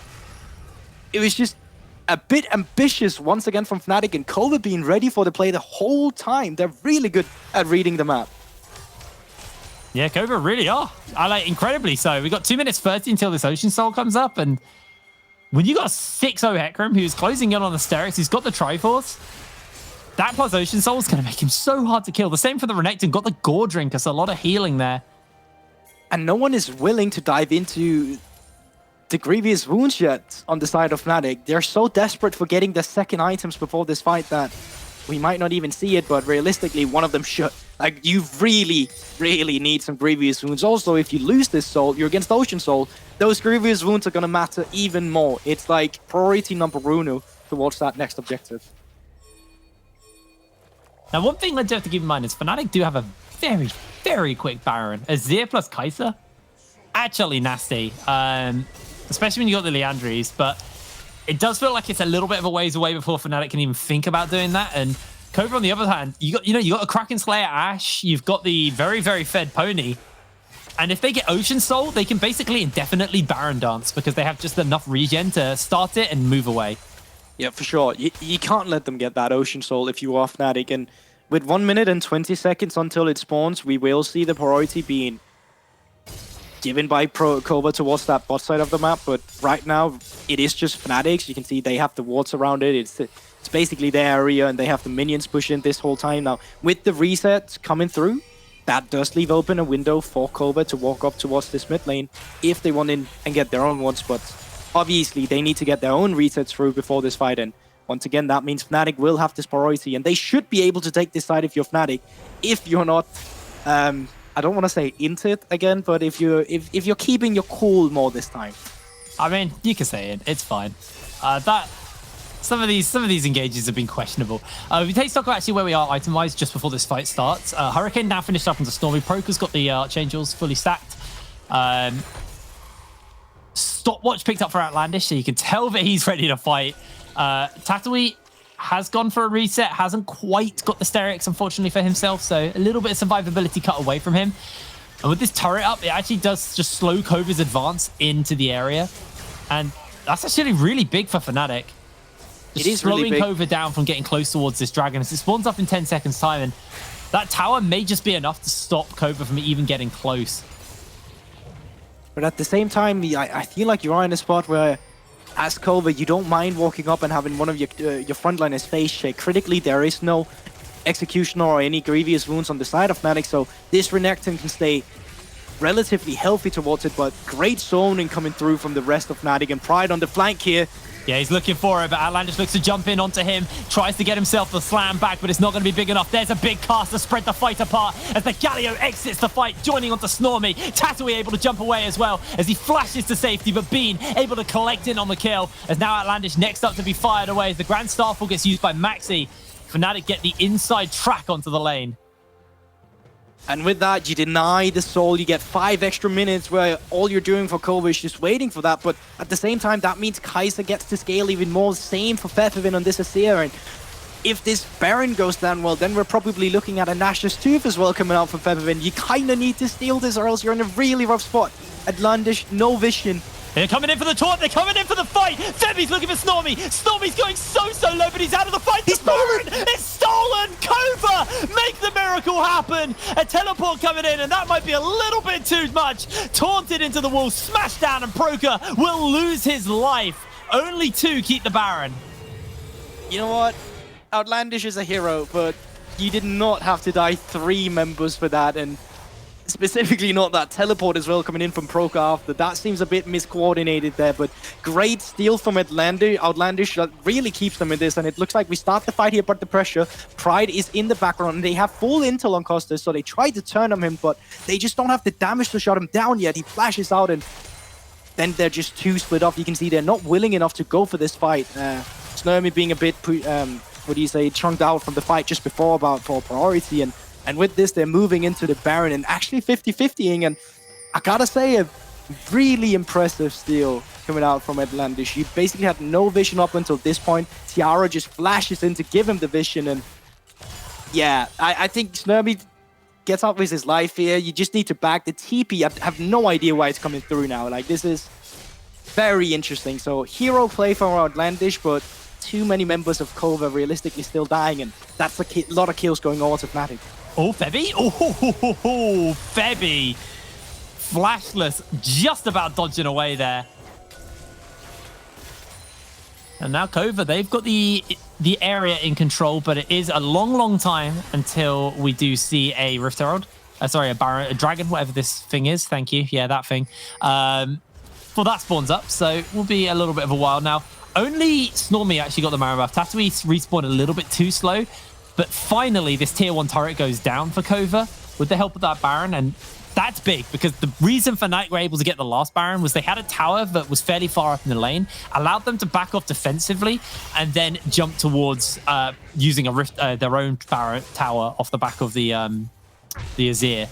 Speaker 5: it was just a bit ambitious once again from Fnatic, and Kova being ready for the play the whole time. They're really good at reading the map.
Speaker 4: Yeah, Kova really are. I like incredibly so. We got 2 minutes 30 until this Ocean Soul comes up, and when you got a 6-0 Hecarim who's closing in on the Sterex, he's got the Triforce, that plus Ocean Soul is going to make him so hard to kill. The same for the Renekton, got the Gore Drink, so a lot of healing there.
Speaker 5: And no one is willing to dive into the grievous wounds yet on the side of Fnatic. They're so desperate for getting the second items before this fight that we might not even see it, but realistically, one of them should. Like, you really, really need some grievous wounds. Also, if you lose this soul, you're against Ocean Soul, those grievous wounds are going to matter even more. It's like priority number uno towards that next objective.
Speaker 4: Now, one thing that you have to keep in mind is Fnatic do have a very, very quick Baron. Azir plus Kai'Sa, actually nasty. Especially when you got the Liandry's, but it does feel like it's a little bit of a ways away before Fnatic can even think about doing that. And Kova, on the other hand, you got a Kraken Slayer Ashe, you've got the very, very fed Pony, and if they get Ocean Soul, they can basically indefinitely Baron dance because they have just enough regen to start it and move away.
Speaker 5: Yeah, for sure. You can't let them get that Ocean Soul if you are Fnatic. And with 1 minute and 20 seconds until it spawns, we will see the priority being given by Kova towards that bot side of the map. But right now, it is just Fnatic's. You can see they have the wards around it. It's basically their area, and they have the minions pushing this whole time. Now, with the reset coming through, that does leave open a window for Kova to walk up towards this mid lane if they want in and get their own ones. But obviously, they need to get their own resets through before this fight. And once again, that means Fnatic will have this priority, and they should be able to take this side if you're Fnatic. If you're not, I don't want to say into it again, but if you're keeping your cool more this time.
Speaker 4: I mean, you can say it. It's fine. Some of these engages have been questionable. We take stock of actually where we are item-wise just before this fight starts. Hurricane now finished up into Stormy. Proker's got the Archangels fully stacked. Stopwatch picked up for Outlandish, so you can tell that he's ready to fight. Tatooine has gone for a reset, hasn't quite got the Sterex, unfortunately, for himself, so a little bit of survivability cut away from him. And with this turret up, it actually does just slow Kova's advance into the area. And that's actually really big for Fnatic.
Speaker 5: It is
Speaker 4: slowing
Speaker 5: really big.
Speaker 4: Kova down from getting close towards this dragon as it spawns up in 10 seconds time, and that tower may just be enough to stop Kova from even getting close.
Speaker 5: But at the same time, I feel like you are in a spot where, as Kova, you don't mind walking up and having one of your frontliners face shake. Critically, there is no executioner or any grievous wounds on the side of Fnatic, so this Renekton can stay relatively healthy towards it, but great zoning coming through from the rest of Fnatic, and Pride on the flank here.
Speaker 4: Yeah, he's looking for it, but Outlandish looks to jump in onto him, tries to get himself the slam back, but it's not going to be big enough. There's a big cast to spread the fight apart as the Galio exits the fight, joining onto Snormy. Tatooine able to jump away as well as he flashes to safety, but Bean able to collect in on the kill as now Outlandish next up to be fired away as the Grand Starfall gets used by Maxi. Fnatic get the inside track onto the lane.
Speaker 5: And with that, you deny the soul. You get 5 extra minutes where all you're doing for Kova is just waiting for that. But at the same time, that means Kai'Sa gets to scale even more. Same for Featherwin on this Azir. And if this Baron goes down, well, then we're probably looking at a Nash's Tooth as well coming out from Featherwin. You kind of need to steal this or else you're in a really rough spot. Outlandish, no vision.
Speaker 4: They're coming in for the taunt. They're coming in for the fight. Febby's looking for Snormy. Snormy's going so low, but he's out of the fight. The Baron is stolen. Kova, make the miracle happen. A teleport coming in, and that might be a little bit too much. Taunted into the wall, smashed down, and Proker will lose his life. Only 2 keep the Baron.
Speaker 5: You know what? Outlandish is a hero, but you did not have to die 3 members for that, and specifically not that teleport as well coming in from Proker after. That seems a bit miscoordinated there, but great steal from Outlandish that really keeps them in this, and it looks like we start the fight here, but the pressure. Pride is in the background, and they have full intel on Costas, so they try to turn on him, but they just don't have the damage to shut him down yet. He flashes out, and then they're just too split off. You can see they're not willing enough to go for this fight. Snormy being a bit, chunked out from the fight just before for priority, and with this, they're moving into the Baron and actually 50-50ing. And I gotta say, a really impressive steal coming out from Outlandish. He basically had no vision up until this point. Tiara just flashes in to give him the vision. And Yeah, I think Snurby gets out with his life here. You just need to back the TP. I have no idea why it's coming through now. Like, this is very interesting. So, hero play from Outlandish, but too many members of Kova realistically still dying, and that's a lot of kills going on to Fnatic.
Speaker 4: Oh, Febby. Oh, Febby. Flashless, just about dodging away there. And now Kova, they've got the area in control, but it is a long time until we do see a Rift Herald. Sorry, a dragon, whatever this thing is. Thank you. Yeah, that thing. Well, that spawns up, so it will be a little bit of a while now. Only Snormy actually got the Mara buff. Tatooine respawned a little bit too slow, but finally this tier 1 turret goes down for Kova with the help of that Baron, and that's big because the reason Fnatic were able to get the last Baron was they had a tower that was fairly far up in the lane, allowed them to back off defensively, and then jump towards using a rift, their own Baron tower off the back of the Azir.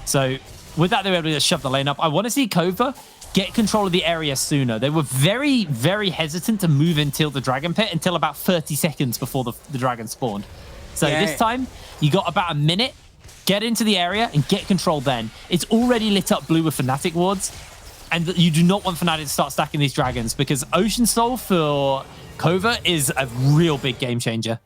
Speaker 4: So with that, they were able to shove the lane up. I want to see Kova get control of the area sooner. They were very, very hesitant to move into the Dragon Pit until about 30 seconds before the dragon spawned. So this time, you got about a minute. Get into the area and get control then. It's already lit up blue with Fnatic wards, and you do not want Fnatic to start stacking these dragons because Ocean Soul for Kova is a real big game changer.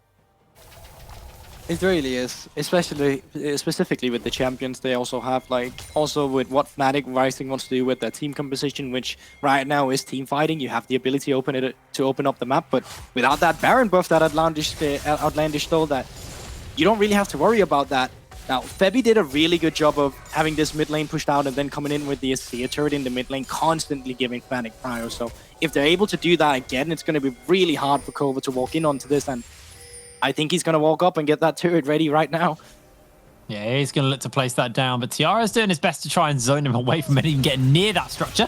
Speaker 5: It really is, especially specifically with the champions they also have, like also with what Fnatic Rising wants to do with their team composition, which right now is team fighting. You have the ability to open up the map, but without that Baron buff that Outlandish stole, that you don't really have to worry about that. Now, Febby did a really good job of having this mid lane pushed out and then coming in with the Azir turret in the mid lane, constantly giving Fnatic prio. So if they're able to do that again, it's going to be really hard for Kova to walk in onto this, and I think he's going to walk up and get that turret ready right now.
Speaker 4: Yeah, he's going to look to place that down, but Tiara's doing his best to try and zone him away from even getting near that structure.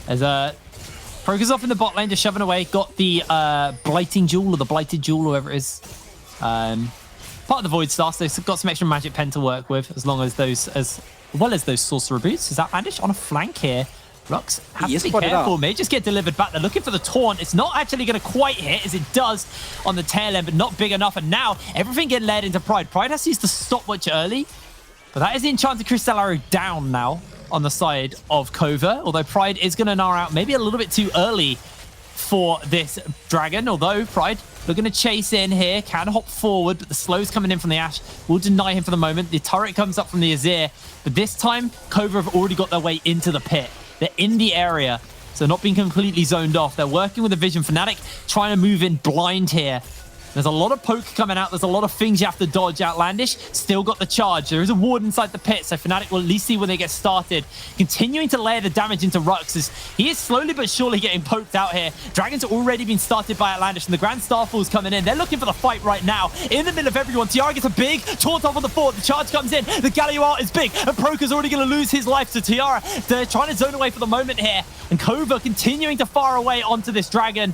Speaker 4: As Proker's off in the bot lane, just shoving away. Got the Blighting Jewel, or the Blighted Jewel, or whatever it is. Part of the Void Star, so they've got some extra magic pen to work with, as long as those, as well as those Sorcerer Boots. Is Outlandish on a flank here? Rux, have to be careful, may just get delivered back. They're looking for the taunt. It's not actually going to quite hit, as it does on the tail end, but not big enough. And now everything getting led into Pride. Pride has to use the stopwatch early, but that is the Enchanted Crystal Arrow down now on the side of Kova, although Pride is going to gnaw out maybe a little bit too early for this dragon, although Pride looking to chase in here, can hop forward, but the slow's coming in from the Ashe will deny him for the moment. The turret comes up from the Azir, but this time Kova have already got their way into the pit. They're in the area, so not being completely zoned off. They're working with the Vision. Fnatic trying to move in blind here. There's a lot of poke coming out. There's a lot of things you have to dodge. Outlandish still got the charge. There is a ward inside the pit, so Fnatic will at least see when they get started. Continuing to layer the damage into Rux as he is slowly but surely getting poked out here. Dragons are already been started by Outlandish, and the Grand Starfall's coming in. They're looking for the fight right now. In the middle of everyone, Tiara gets a big taunt off on the fort. The charge comes in. The Galio is big, and Proker's already going to lose his life to Tiara. They're trying to zone away for the moment here, and Kova continuing to fire away onto this dragon.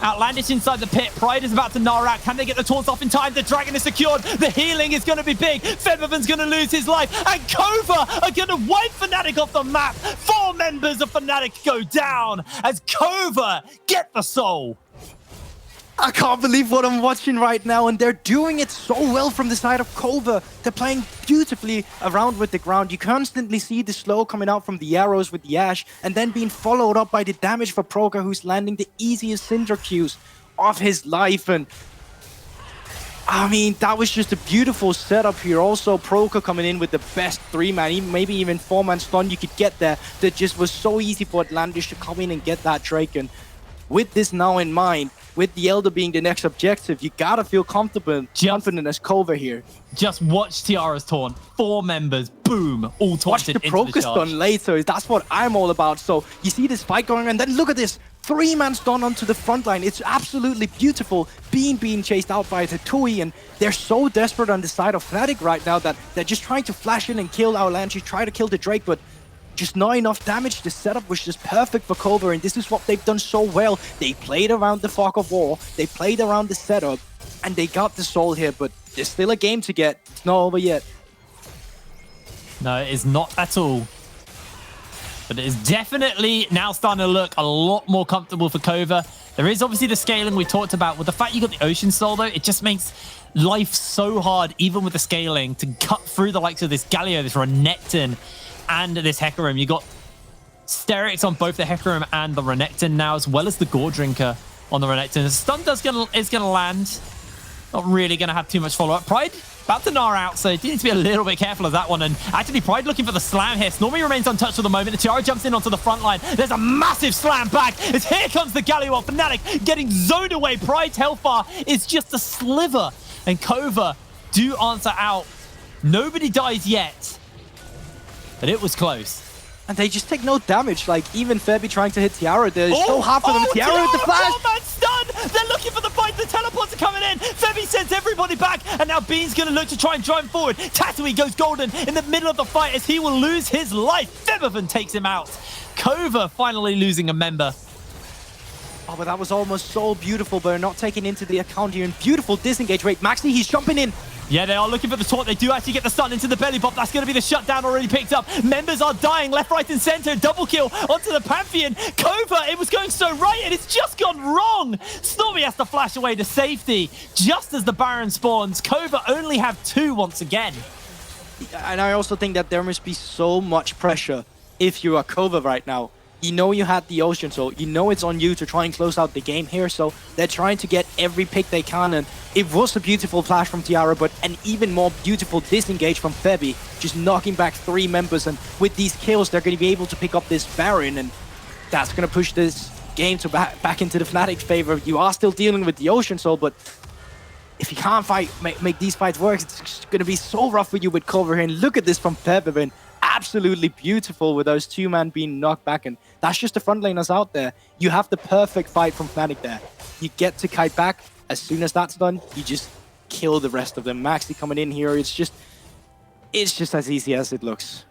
Speaker 4: Outlandish inside the pit. Pride is about to gnaw out. Can they get the taunts off in time? The dragon is secured. The healing is going to be big. Featherman's going to lose his life. And Kova are going to wipe Fnatic off the map. 4 members of Fnatic go down as Kova get the soul.
Speaker 5: I can't believe what I'm watching right now, and they're doing it so well from the side of Kova. They're playing beautifully around with the ground. You constantly see the slow coming out from the arrows with the Ashe, and then being followed up by the damage for Proker, who's landing the easiest Syndra Qs of his life. And I mean, that was just a beautiful setup here. Also, Proker coming in with the best 3-man, maybe even 4-man stun you could get there. That just was so easy for Outlandish to come in and get that Drake. And with this now in mind, with the Elder being the next objective, you gotta feel confident as Kova here.
Speaker 4: Just watch Tiara's taunt. 4 members, boom, all taunted into the charge.
Speaker 5: Watch the Proker stun later. That's what I'm all about. So you see this fight going on, and then look at this. 3-man stun onto the front line. It's absolutely beautiful. Being chased out by Tatui, and they're so desperate on the side of Fnatic right now that they're just trying to flash in and kill Outlandish, try to kill the Drake, but just not enough damage. The setup was just perfect for Kova, and this is what they've done so well. They played around the fog of war, they played around the setup, and they got the soul here, but there's still a game to get. It's not over yet.
Speaker 4: No, it is not at all. But it is definitely now starting to look a lot more comfortable for Kova. There is obviously the scaling we talked about. With the fact you got the Ocean Soul, though, it just makes life so hard, even with the scaling, to cut through the likes of this Galio, this Renekton, and this Hecarim. You got Sterix on both the Hecarim and the Renekton now, as well as the Gore Drinker on the Renekton. The stun is gonna land. Not really gonna have too much follow-up. Pride about to gnar out, so you need to be a little bit careful of that one. And actually, Pride looking for the slam here. Snormy remains untouched for the moment. The Tiara jumps in onto the front line. There's a massive slam back as here comes the Galio. Fnatic getting zoned away. Pride's hellfire is just a sliver. And Kova do answer out. Nobody dies yet, but it was close.
Speaker 5: And they just take no damage. Like, even Febby trying to hit Tiara, they're so hard for them. Tiara with the flash.
Speaker 4: Man stun. They're looking for the fight. The teleports are coming in. Febby sends everybody back. And now Bean's going to look to try and drive him forward. Tatooine goes golden in the middle of the fight as he will lose his life. Febiven takes him out. Kova finally losing a member.
Speaker 5: Oh, but that was almost so beautiful, but not taking into the account here. And beautiful disengage rate. Maxi, he's jumping in.
Speaker 4: Yeah, they are looking for the taunt. They do actually get the stun into the belly bop. That's going to be the shutdown already picked up. Members are dying left, right, and center. Double kill onto the Pantheon. Kova, it was going so right, and it's just gone wrong. Snormy has to flash away to safety just as the Baron spawns. Kova only have 2 once again.
Speaker 5: And I also think that there must be so much pressure if you are Kova right now. You know you had the Ocean Soul. You know it's on you to try and close out the game here. So they're trying to get every pick they can. And it was a beautiful flash from Tiara, but an even more beautiful disengage from Febby. Just knocking back 3 members. And with these kills, they're going to be able to pick up this Baron. And that's going to push this game to back into the Fnatic's favor. You are still dealing with the Ocean Soul, but if you can't make these fights work, it's going to be so rough for you with Kova here. And look at this from Febiven. Absolutely beautiful with those 2-man being knocked back, and that's just the front laners out there. You have the perfect fight from Fnatic there. You get to kite back. As soon as that's done, you just kill the rest of them. Maxi coming in here, it's just as easy as it looks.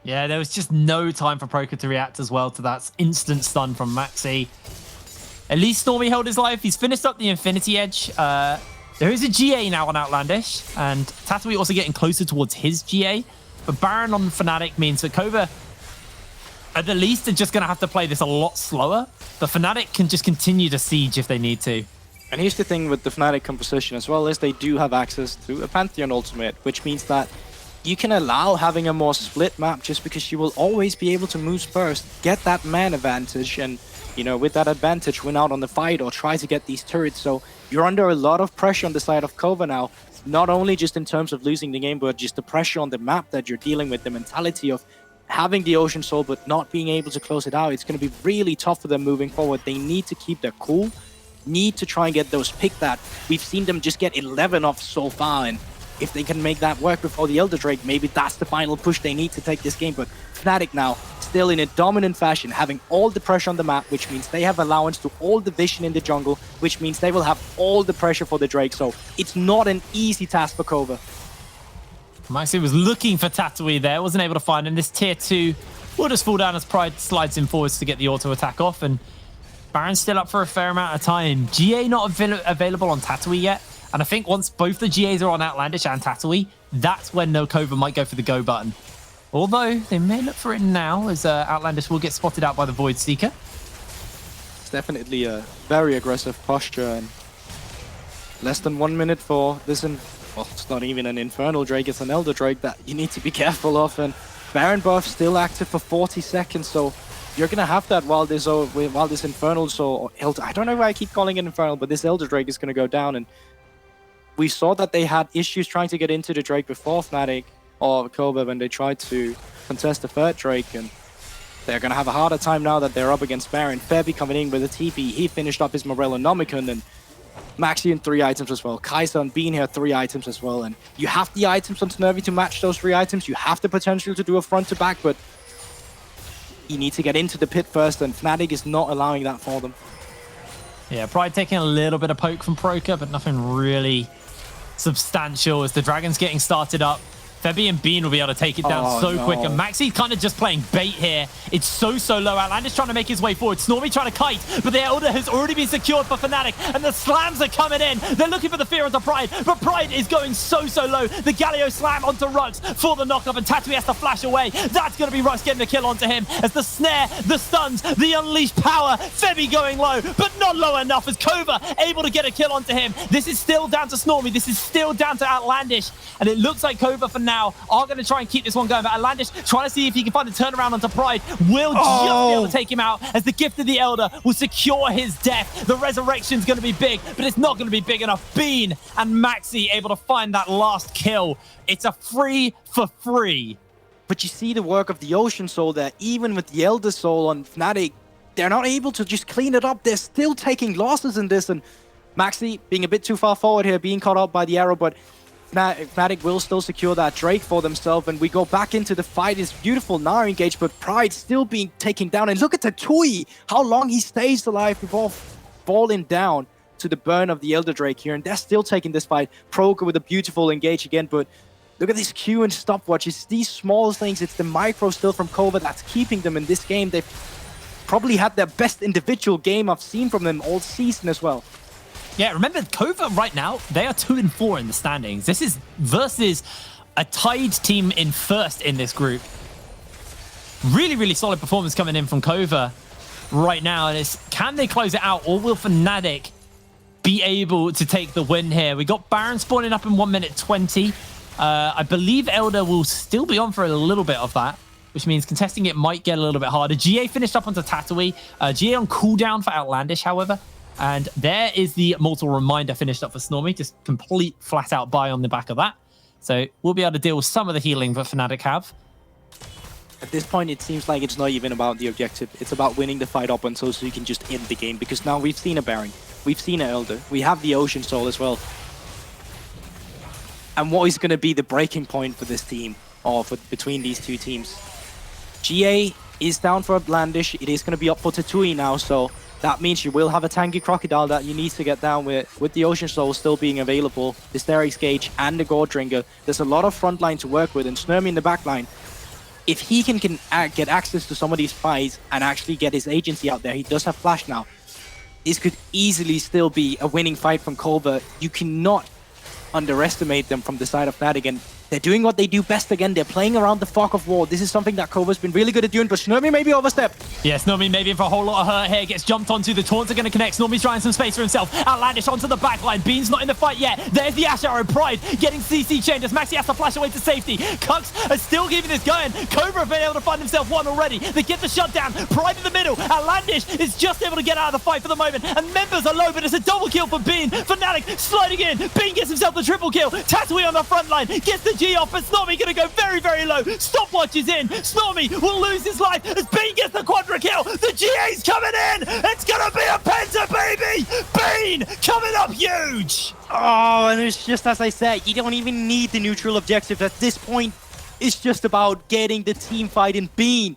Speaker 4: Yeah, there was just no time for Proker to react as well to that instant stun from Maxi. At least Stormy held his life. He's finished up the Infinity Edge. There is a GA now on Outlandish, and Tatooine also getting closer towards his GA. But Baron on Fnatic means that Kova, at the least, are just going to have to play this a lot slower. But Fnatic can just continue to siege if they need to.
Speaker 5: And here's the thing with the Fnatic composition as well, is they do have access to a Pantheon ultimate, which means that you can allow having a more split map just because you will always be able to move first, get that man advantage, and, you know, with that advantage, win out on the fight or try to get these turrets. So you're under a lot of pressure on the side of Kova now, not only just in terms of losing the game, but just the pressure on the map that you're dealing with, the mentality of having the Ocean Soul but not being able to close it out. It's going to be really tough for them moving forward. They need to keep their cool, need to try and get those picked that. We've seen them just get 11 off so far, and if they can make that work before the Elder Drake, maybe that's the final push they need to take this game. But Fnatic now, still in a dominant fashion, having all the pressure on the map, which means they have allowance to all the vision in the jungle, which means they will have all the pressure for the Drake. So it's not an easy task for Kova.
Speaker 4: Maxi was looking for Tatooine there, wasn't able to find him. This tier 2 will just fall down as Pride slides in forwards to get the auto attack off, and Baron's still up for a fair amount of time. GA not available on Tatooine yet, and I think once both the GAs are on Outlandish and Tatooine, that's when no Kova might go for the go button. Although they may look for it now, as Outlandish will get spotted out by the Void Seeker.
Speaker 5: It's definitely a very aggressive posture, and less than 1 minute for this. Well, it's not even an Infernal Drake, it's an Elder Drake that you need to be careful of. And Baron buff still active for 40 seconds, so you're gonna have that while this Infernal Soul, or I don't know why I keep calling it Infernal, but this Elder Drake is gonna go down. And we saw that they had issues trying to get into the Drake before Fnatic or Kova when they tried to contest the third Drake, and they're gonna have a harder time now that they're up against Baron. Febby coming in with a TP, he finished up his Morellonomicon, and Maxi in 3 items as well. Kaiser and Bean here 3 items as well, and you have the items on Snervy to match those 3 items. You have the potential to do a front to back, but you need to get into the pit first, and Fnatic is not allowing that for them.
Speaker 4: Yeah, Pride taking a little bit of poke from Proker, but nothing really substantial as the Dragon's getting started up. Febby and Bean will be able to take it down quick. And Maxi kind of just playing bait here. It's so low. Outlandish trying to make his way forward. Snormy trying to kite, but the Elder has already been secured for Fnatic, and the slams are coming in. They're looking for the fear onto Pride, but Pride is going so low. The Galio slam onto Rux for the knockup, and Tatui has to flash away. That's going to be Rux getting the kill onto him as the snare, the stuns, the unleashed power. Febby going low, but not low enough as Kova able to get a kill onto him. This is still down to Snormy. This is still down to Outlandish, and it looks like Kova for now are going to try and keep this one going, but Outlandish trying to see if he can find a turnaround onto Pride. Will just be able to take him out as the Gift of the Elder will secure his death. The resurrection's going to be big, but it's not going to be big enough. Bean and Maxi able to find that last kill. It's a 3 for 3.
Speaker 5: But you see the work of the Ocean Soul there, even with the Elder Soul on Fnatic, they're not able to just clean it up. They're still taking losses in this, and Maxi being a bit too far forward here, being caught up by the arrow, but Fnatic will still secure that Drake for themselves, and we go back into the fight. It's beautiful Nara engaged, but Pride still being taken down. And look at Tatui, how long he stays alive before falling down to the burn of the Elder Drake here, and they're still taking this fight. Proker with a beautiful engage again, but look at this Q and stopwatch. It's these small things, it's the micro still from Kova that's keeping them in this game. They've probably had their best individual game I've seen from them all season as well.
Speaker 4: Yeah, remember, Kova right now, they are 2-4 in the standings. This is versus a tied team in first in this group. Really solid performance coming in from Kova right now. And it's, can they close it out, or will Fnatic be able to take the win here? We got Baron spawning up in 1 minute 20. I believe Elder will still be on for a little bit of that, which means contesting it might get a little bit harder. GA finished up onto Tatui. GA on cooldown for Outlandish, however. And there is the Mortal Reminder finished up for Snormy. Just complete flat-out buy on the back of that. So we'll be able to deal with some of the healing that Fnatic have.
Speaker 5: At this point, it seems like it's not even about the objective. It's about winning the fight up until so you can just end the game. Because now we've seen a Baron. We've seen an Elder. We have the Ocean Soul as well. And what is going to be the breaking point for this team, or for between these two teams? GA is down for Outlandish. It is going to be up for Tatui now, so that means you will have a tanky Crocodile that you need to get down with the Ocean Soul still being available, the Sterix Gauge and the Goredringer. There's a lot of front line to work with, and Snurmy in the back line. If he can get access to some of these fights and actually get his agency out there, he does have Flash now. This could easily still be a winning fight from Kova. You cannot underestimate them from the side of Fnatic, and they're doing what they do best again. They're playing around the fog of war. This is something that Kova's been really good at doing, but Snormy maybe overstep.
Speaker 4: Yeah, Snormy maybe in for a whole lot of hurt here. Gets jumped onto. The taunts are going to connect. Snormy's trying some space for himself. Outlandish onto the backline. Bean's not in the fight yet. There's the Ash Arrow. Pride getting CC chained as Maxi has to flash away to safety. Cucks are still keeping this going. Kova have been able to find himself one already. They get the shutdown. Pride in the middle. Outlandish is just able to get out of the fight for the moment. And members are low, but it's a double kill for Bean. Fnatic sliding in. Bean gets himself the triple kill. Tatui on the front line. Gets the G off, but Snormy going to go very low. Stopwatch is in. Snormy will lose his life as Bean gets the quadra kill. The GA's coming in. It's going to be a penta, baby. Bean coming up huge.
Speaker 5: Oh, and it's just as I said, you don't even need the neutral objective at this point. It's just about getting the team fight in. Bean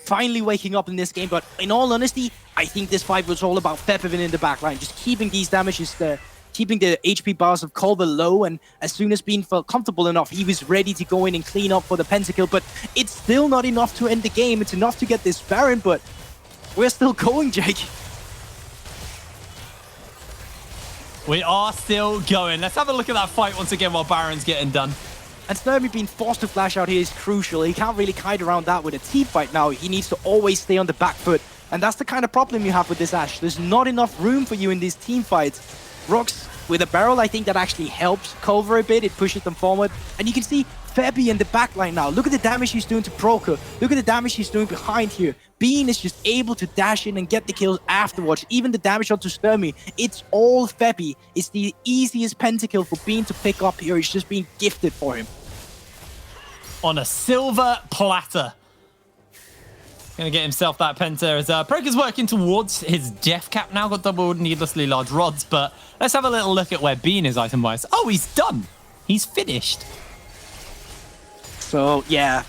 Speaker 5: finally waking up in this game, but in all honesty, I think this fight was all about Fepivin in the backline, just keeping these damages there. Keeping the HP bars of Kova low, and as soon as Bean felt comfortable enough, he was ready to go in and clean up for the pentakill, but it's still not enough to end the game. It's enough to get this Baron, but we're still going, Jake.
Speaker 4: We are still going. Let's have a look at that fight once again while Baron's getting done.
Speaker 5: And Sturmy being forced to flash out here is crucial. He can't really kite around that with a team fight now. He needs to always stay on the back foot, and that's the kind of problem you have with this Ashe. There's not enough room for you in these team fights. Rocks with a barrel, I think that actually helps Kova a bit. It pushes them forward. And you can see Febby in the backline now. Look at the damage he's doing to Proker. Look at the damage he's doing behind here. Bean is just able to dash in and get the kills afterwards. Even the damage onto Sturmy. It's all Febby. It's the easiest pentakill for Bean to pick up here. It's just being gifted for him.
Speaker 4: On a silver platter. Gonna get himself that penta as Proker's working towards his death cap now. Got double needlessly large rods, but let's have a little look at where Bean is item-wise. Oh, he's done. He's finished.
Speaker 5: So, yeah,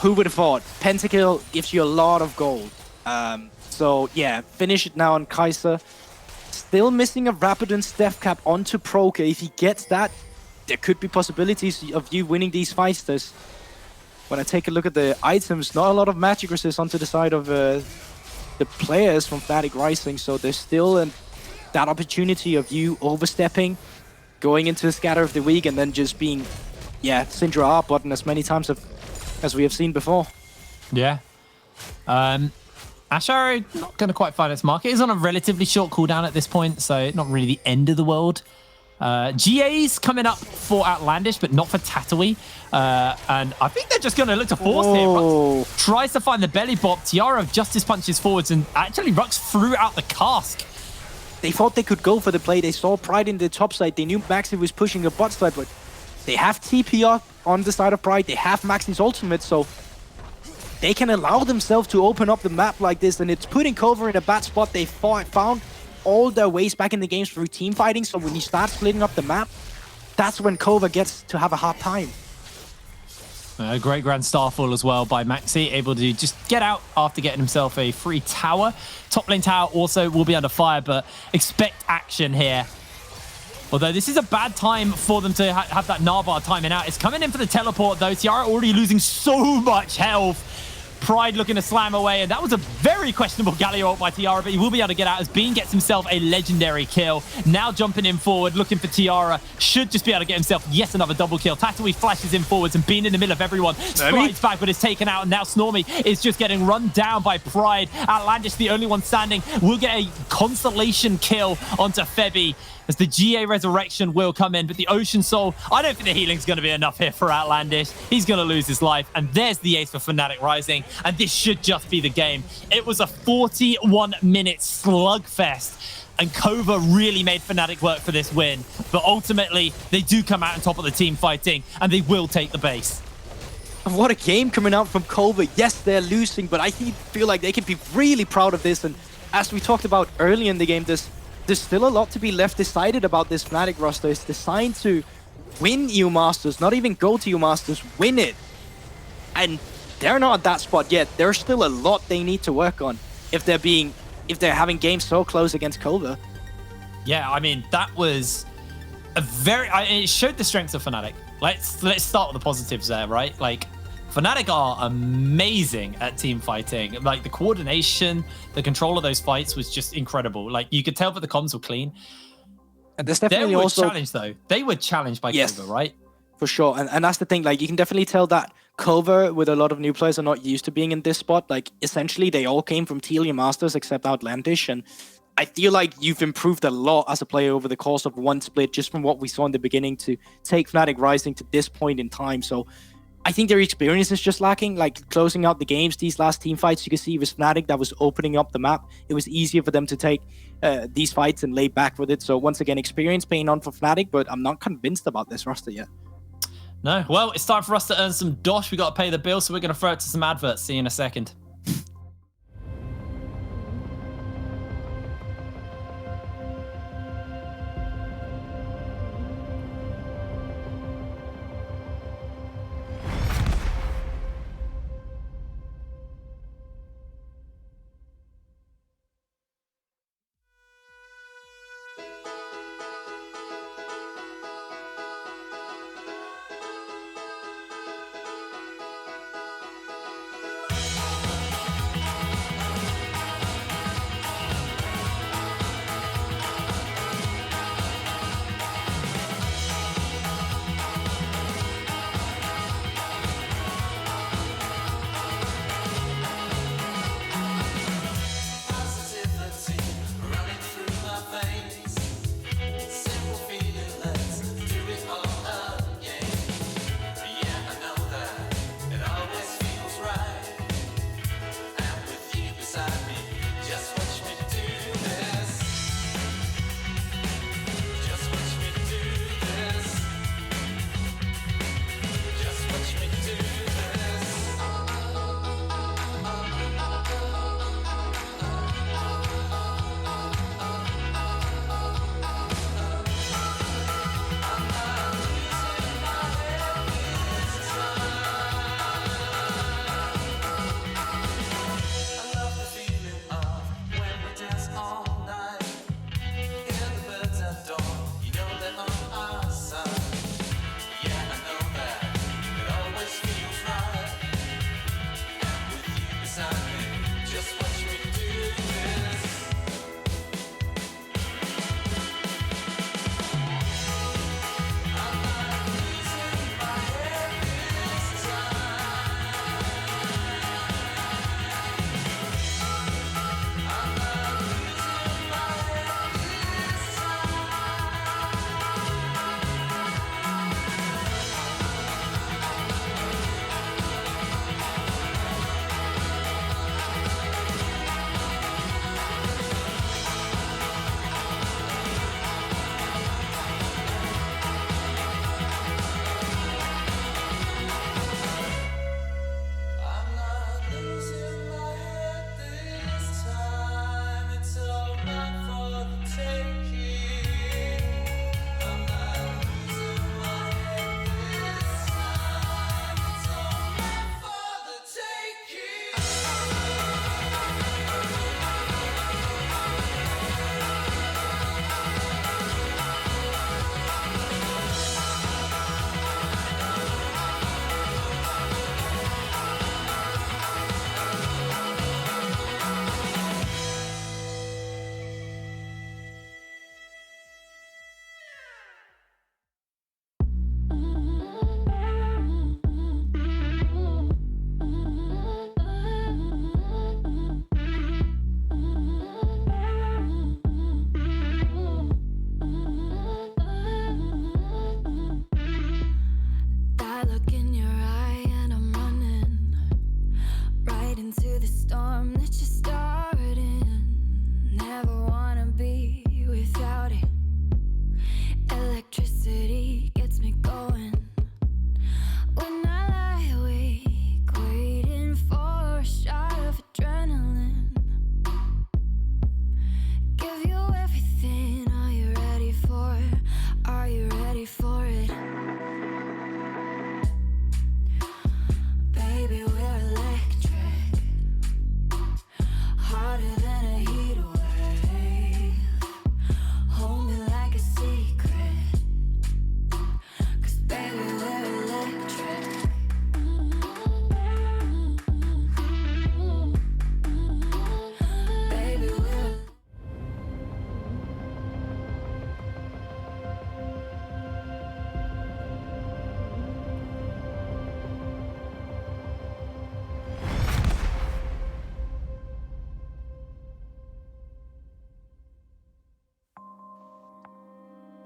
Speaker 5: who would have thought? Pentakill gives you a lot of gold. So, yeah, finish it now on Kai'Sa. Still missing a Rapidon's death cap onto Proker. If he gets that, there could be possibilities of you winning these fights. When I take a look at the items, not a lot of magic resist onto the side of the players from Fnatic Rising, so there's still that opportunity of you overstepping, going into the scatter of the week, and then just being, Syndra R button as many times as we have seen before.
Speaker 4: Yeah. Ash Arrow not going to quite find its mark. It is on a relatively short cooldown at this point, so not really the end of the world. GA's coming up for Outlandish, but not for Tatooine. And I think they're just going to look to force here. Rux tries to find the belly bop. Tiara Justice punches forwards, and actually Rux threw out the cask.
Speaker 5: They thought they could go for the play. They saw Pride in the top side. They knew Maxi was pushing a bot side, but they have TP up on the side of Pride. They have Maxi's ultimate, so they can allow themselves to open up the map like this, and it's putting Kova in a bad spot. They found all their ways back in the games through team fighting, so when you start splitting up the map, that's when Kova gets to have a hard time.
Speaker 4: A great Grand Starfall as well by Maxi, able to just get out after getting himself a free tower. Top lane tower also will be under fire, but expect action here. Although this is a bad time for them to have that Narvar timing out. It's coming in for the teleport though. Tiara already losing so much health. Pride looking to slam away, and that was a very questionable Galio ult by Tiara, but he will be able to get out as Bean gets himself a legendary kill. Now jumping in forward, looking for Tiara. Should just be able to get himself yet another double kill. Tatooine flashes in forwards, and Bean in the middle of everyone. Strides back, but is taken out, and now Snormy is just getting run down by Pride. Outlandish, the only one standing, will get a consolation kill onto Febby, as the GA Resurrection will come in, but the Ocean Soul, I don't think the healing's going to be enough here for Outlandish. He's going to lose his life, and there's the ace for Fnatic Rising, and this should just be the game. It was a 41-minute slugfest, and Kova really made Fnatic work for this win, but ultimately, they do come out on top of the team fighting, and they will take the base.
Speaker 5: And what a game coming out from Kova. Yes, they're losing, but I feel like they can be really proud of this, and as we talked about early in the game, there's still a lot to be left decided about this Fnatic roster. It's designed to win EU Masters, not even go to EU Masters, win it. And they're not at that spot yet. There's still a lot they need to work on if they're having games so close against Kova.
Speaker 4: Yeah, I mean, that was a it showed the strengths of Fnatic. Let's start with the positives there, right? Like, Fnatic are amazing at team fighting. Like, the coordination, the control of those fights was just incredible. Like, you could tell that the comms were clean.
Speaker 5: And there's definitely
Speaker 4: they were
Speaker 5: also
Speaker 4: challenged though. They were challenged by Kova, right?
Speaker 5: For sure. And that's the thing. Like, you can definitely tell that Kova, with a lot of new players, are not used to being in this spot. Like, essentially, they all came from Telia Masters except Outlandish. And I feel like you've improved a lot as a player over the course of one split, just from what we saw in the beginning to take Fnatic Rising to this point in time. So I think their experience is just lacking. Like, closing out the games, these last team fights, you can see with Fnatic, that was opening up the map. It was easier for them to take these fights and lay back with it. So once again, experience paying on for Fnatic, but I'm not convinced about this roster yet.
Speaker 4: No, well, it's time for us to earn some dosh. We got to pay the bill, so we're going to throw it to some adverts. See you in a second.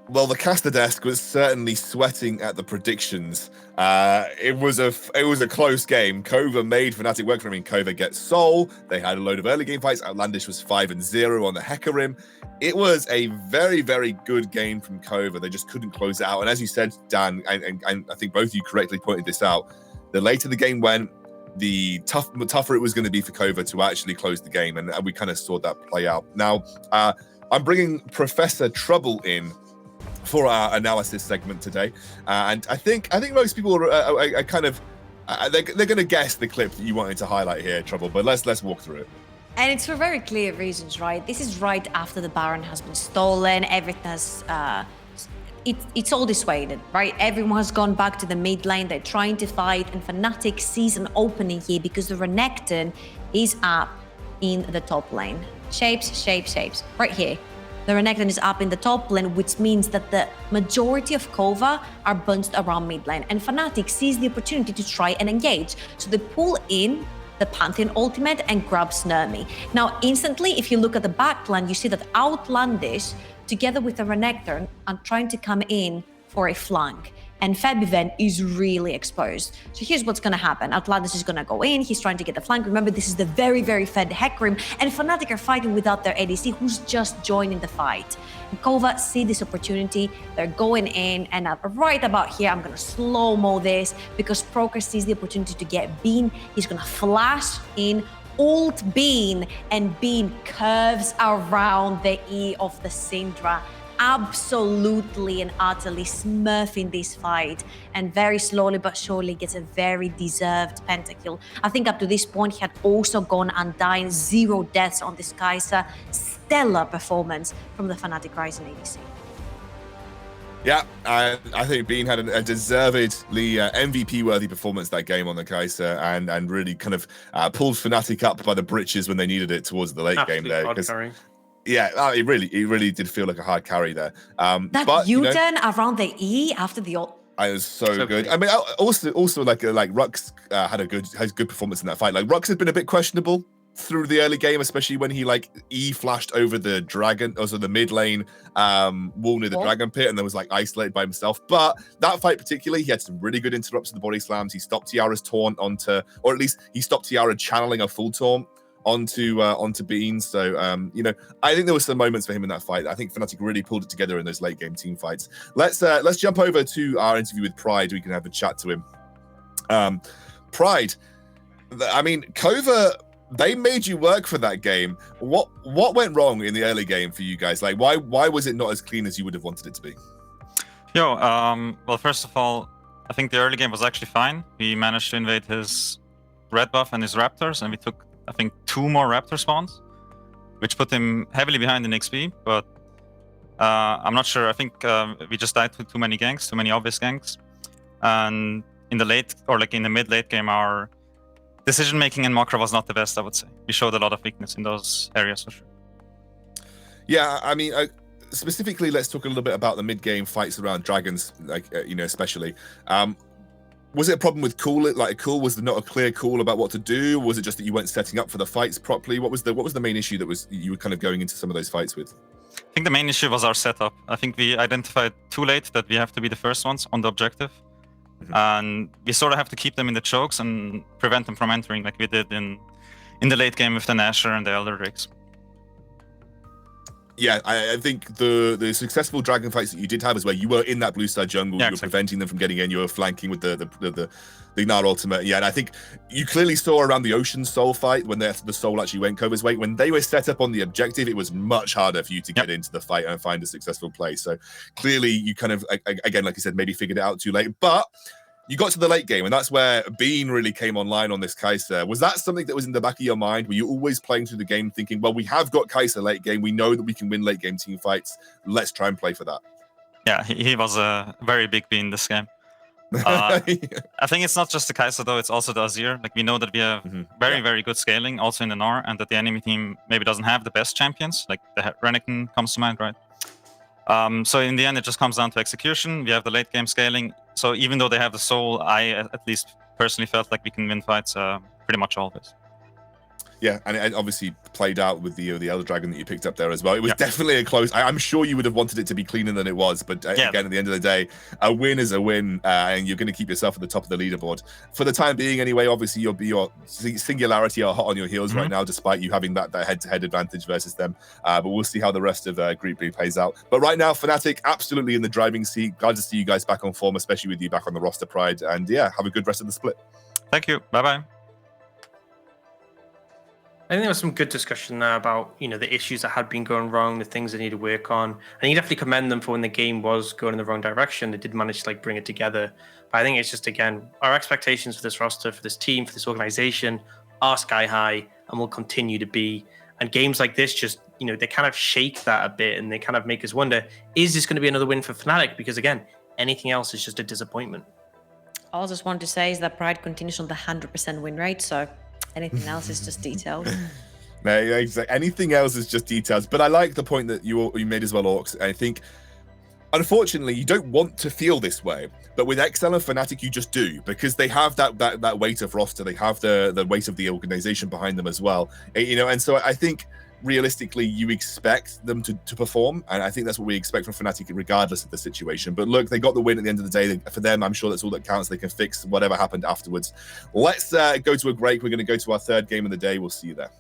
Speaker 1: Well, the caster desk was certainly sweating at the predictions. It was a close game. Kova made Fnatic work for him. I mean, Kova gets Soul. They had a load of early game fights. Outlandish was 5-0 on the Hecarim. It was a very, very good game from Kova. They just couldn't close it out. And as you said, Dan, and I think both of you correctly pointed this out, the later the game went, the tougher it was going to be for Kova to actually close the game. And we kind of saw that play out. Now, I'm bringing Professor Trouble in for our analysis segment today, and I think most people are kind of they're going to guess the clip that you wanted to highlight here, Trouble. But let's walk through it.
Speaker 3: And it's for very clear reasons, right? This is right after the Baron has been stolen. Everything has it's all dissuaded, right? Everyone has gone back to the mid lane. They're trying to fight, and Fnatic sees an opening here because the Renekton is up in the top lane. Shapes, right here. The Renekton is up in the top lane, which means that the majority of Kova are bunched around mid lane. And Fnatic sees the opportunity to try and engage. So they pull in the Pantheon ultimate and grab Snurmy. Now, instantly, if you look at the backline, you see that Outlandish, together with the Renekton, are trying to come in for a flank. And Fabiven is really exposed. So here's what's going to happen. Outlandish is going to go in. He's trying to get the flank. Remember, this is the very, very fed Hecarim. And Fnatic are fighting without their ADC, who's just joining the fight. And Kova see this opportunity. They're going in. And right about here, I'm going to slow-mo this because Proker sees the opportunity to get Bean. He's going to flash in, ult Bean, and Bean curves around the E of the Syndra, absolutely and utterly smurfing this fight, and very slowly but surely gets a very deserved pentakill. I think up to this point he had also gone undying, 0 deaths on this Kai'Sa. Stellar performance from the Fnatic Rising ADC.
Speaker 1: Yeah, I think Bean had a deservedly MVP-worthy performance that game on the Kai'Sa, and really kind of pulled Fnatic up by the britches when they needed it towards the late game there. Yeah, it really did feel like a hard carry there.
Speaker 3: That U-turn around the E after the ult.
Speaker 1: I was so good. I mean, also like Rux has good performance in that fight. Like Rux has been a bit questionable through the early game, especially when he like E-flashed over the dragon, also the mid lane wall near the dragon pit, and then was like isolated by himself. But that fight particularly, he had some really good interrupts to the body slams. He stopped Tiara's taunt or at least he stopped Tiara channeling a full taunt onto Bean. So I think there were some moments for him in that fight. I think Fnatic really pulled it together in those late game team fights. Let's jump over to our interview with Pride. We can have a chat to him. Pride, I mean, Kova, they made you work for that game. What went wrong in the early game for you guys? Like, why was it not as clean as you would have wanted it to be?
Speaker 6: Well, first of all, I think the early game was actually fine. We managed to invade his red buff and his raptors, and we took, I think, 2 more raptor spawns, which put him heavily behind in XP. But I'm not sure. I think we just died to too many ganks, too many obvious ganks. And in the late, or like in the mid-late game, our decision-making in Makra was not the best, I would say. We showed a lot of weakness in those areas for sure. Yeah,
Speaker 1: I mean, specifically, let's talk a little bit about the mid-game fights around dragons, like especially. Was it a problem with Cool? Was there not a clear call about what to do? Was it just that you weren't setting up for the fights properly? What was the main issue that you were kind of going into some of those fights with?
Speaker 6: I think the main issue was our setup. I think we identified too late that we have to be the first ones on the objective. And we sort of have to keep them in the chokes and prevent them from entering, like we did in the late game with the Nashor and the Elder Drakes.
Speaker 1: Yeah, I think the successful dragon fights that you did have is where you were in that blue side jungle, you were preventing them from getting in, you were flanking with the Gnar ultimate. Yeah, and I think you clearly saw around the Ocean Soul fight when the Soul actually went Kova's way. When they were set up on the objective, it was much harder for you to get into the fight and find a successful play. So clearly you kind of, again, like I said, maybe figured it out too late. But you got to the late game, and that's where Bean really came online on this Kai'Sa. Was that something that was in the back of your mind? Were you always playing through the game thinking, well, we have got Kai'Sa late game. We know that we can win late game team fights. Let's try and play for that.
Speaker 6: Yeah, he was a very big Bean this game. I think it's not just the Kai'Sa, though. It's also the Azir. Like, we know that we have very good scaling also in the Gnar, and that the enemy team maybe doesn't have the best champions. Like, the Renekton comes to mind, right? So in the end, it just comes down to execution. We have the late game scaling. So even though they have the Soul, I at least personally felt like we can win fights pretty much always.
Speaker 1: Yeah, and it obviously played out with the Elder Dragon that you picked up there as well. It was definitely a close. I'm sure you would have wanted it to be cleaner than it was, but again, at the end of the day, a win is a win, and you're going to keep yourself at the top of the leaderboard for the time being. Anyway, obviously your Singularity are hot on your heels right now, despite you having that head-to-head advantage versus them. But we'll see how the rest of Group B plays out. But right now, Fnatic absolutely in the driving seat. Glad to see you guys back on form, especially with you back on the roster, Pride. And yeah, have a good rest of the split.
Speaker 6: Thank you. Bye-bye.
Speaker 2: I think there was some good discussion there about, the issues that had been going wrong, the things they need to work on. And you definitely commend them for when the game was going in the wrong direction. They did manage to bring it together. But I think it's just, again, our expectations for this roster, for this team, for this organization are sky high and will continue to be. And games like this just, they kind of shake that a bit and they kind of make us wonder, is this going to be another win for Fnatic? Because again, anything else is just a disappointment.
Speaker 3: All I just want to say is that Pride continues on the 100% win rate, so anything else is just details.
Speaker 1: No, exactly. Anything else is just details. But I like the point that you made as well, Orcs. I think, unfortunately, you don't want to feel this way. But with XL and Fnatic, you just do, because they have that weight of roster. They have the weight of the organization behind them as well. And so I think realistically, you expect them to perform, and I think that's what we expect from Fnatic regardless of the situation. But look, they got the win at the end of the day. For them, I'm sure that's all that counts. They can fix whatever happened afterwards. Let's go to a break. We're going to go to our third game of the day. We'll see you there.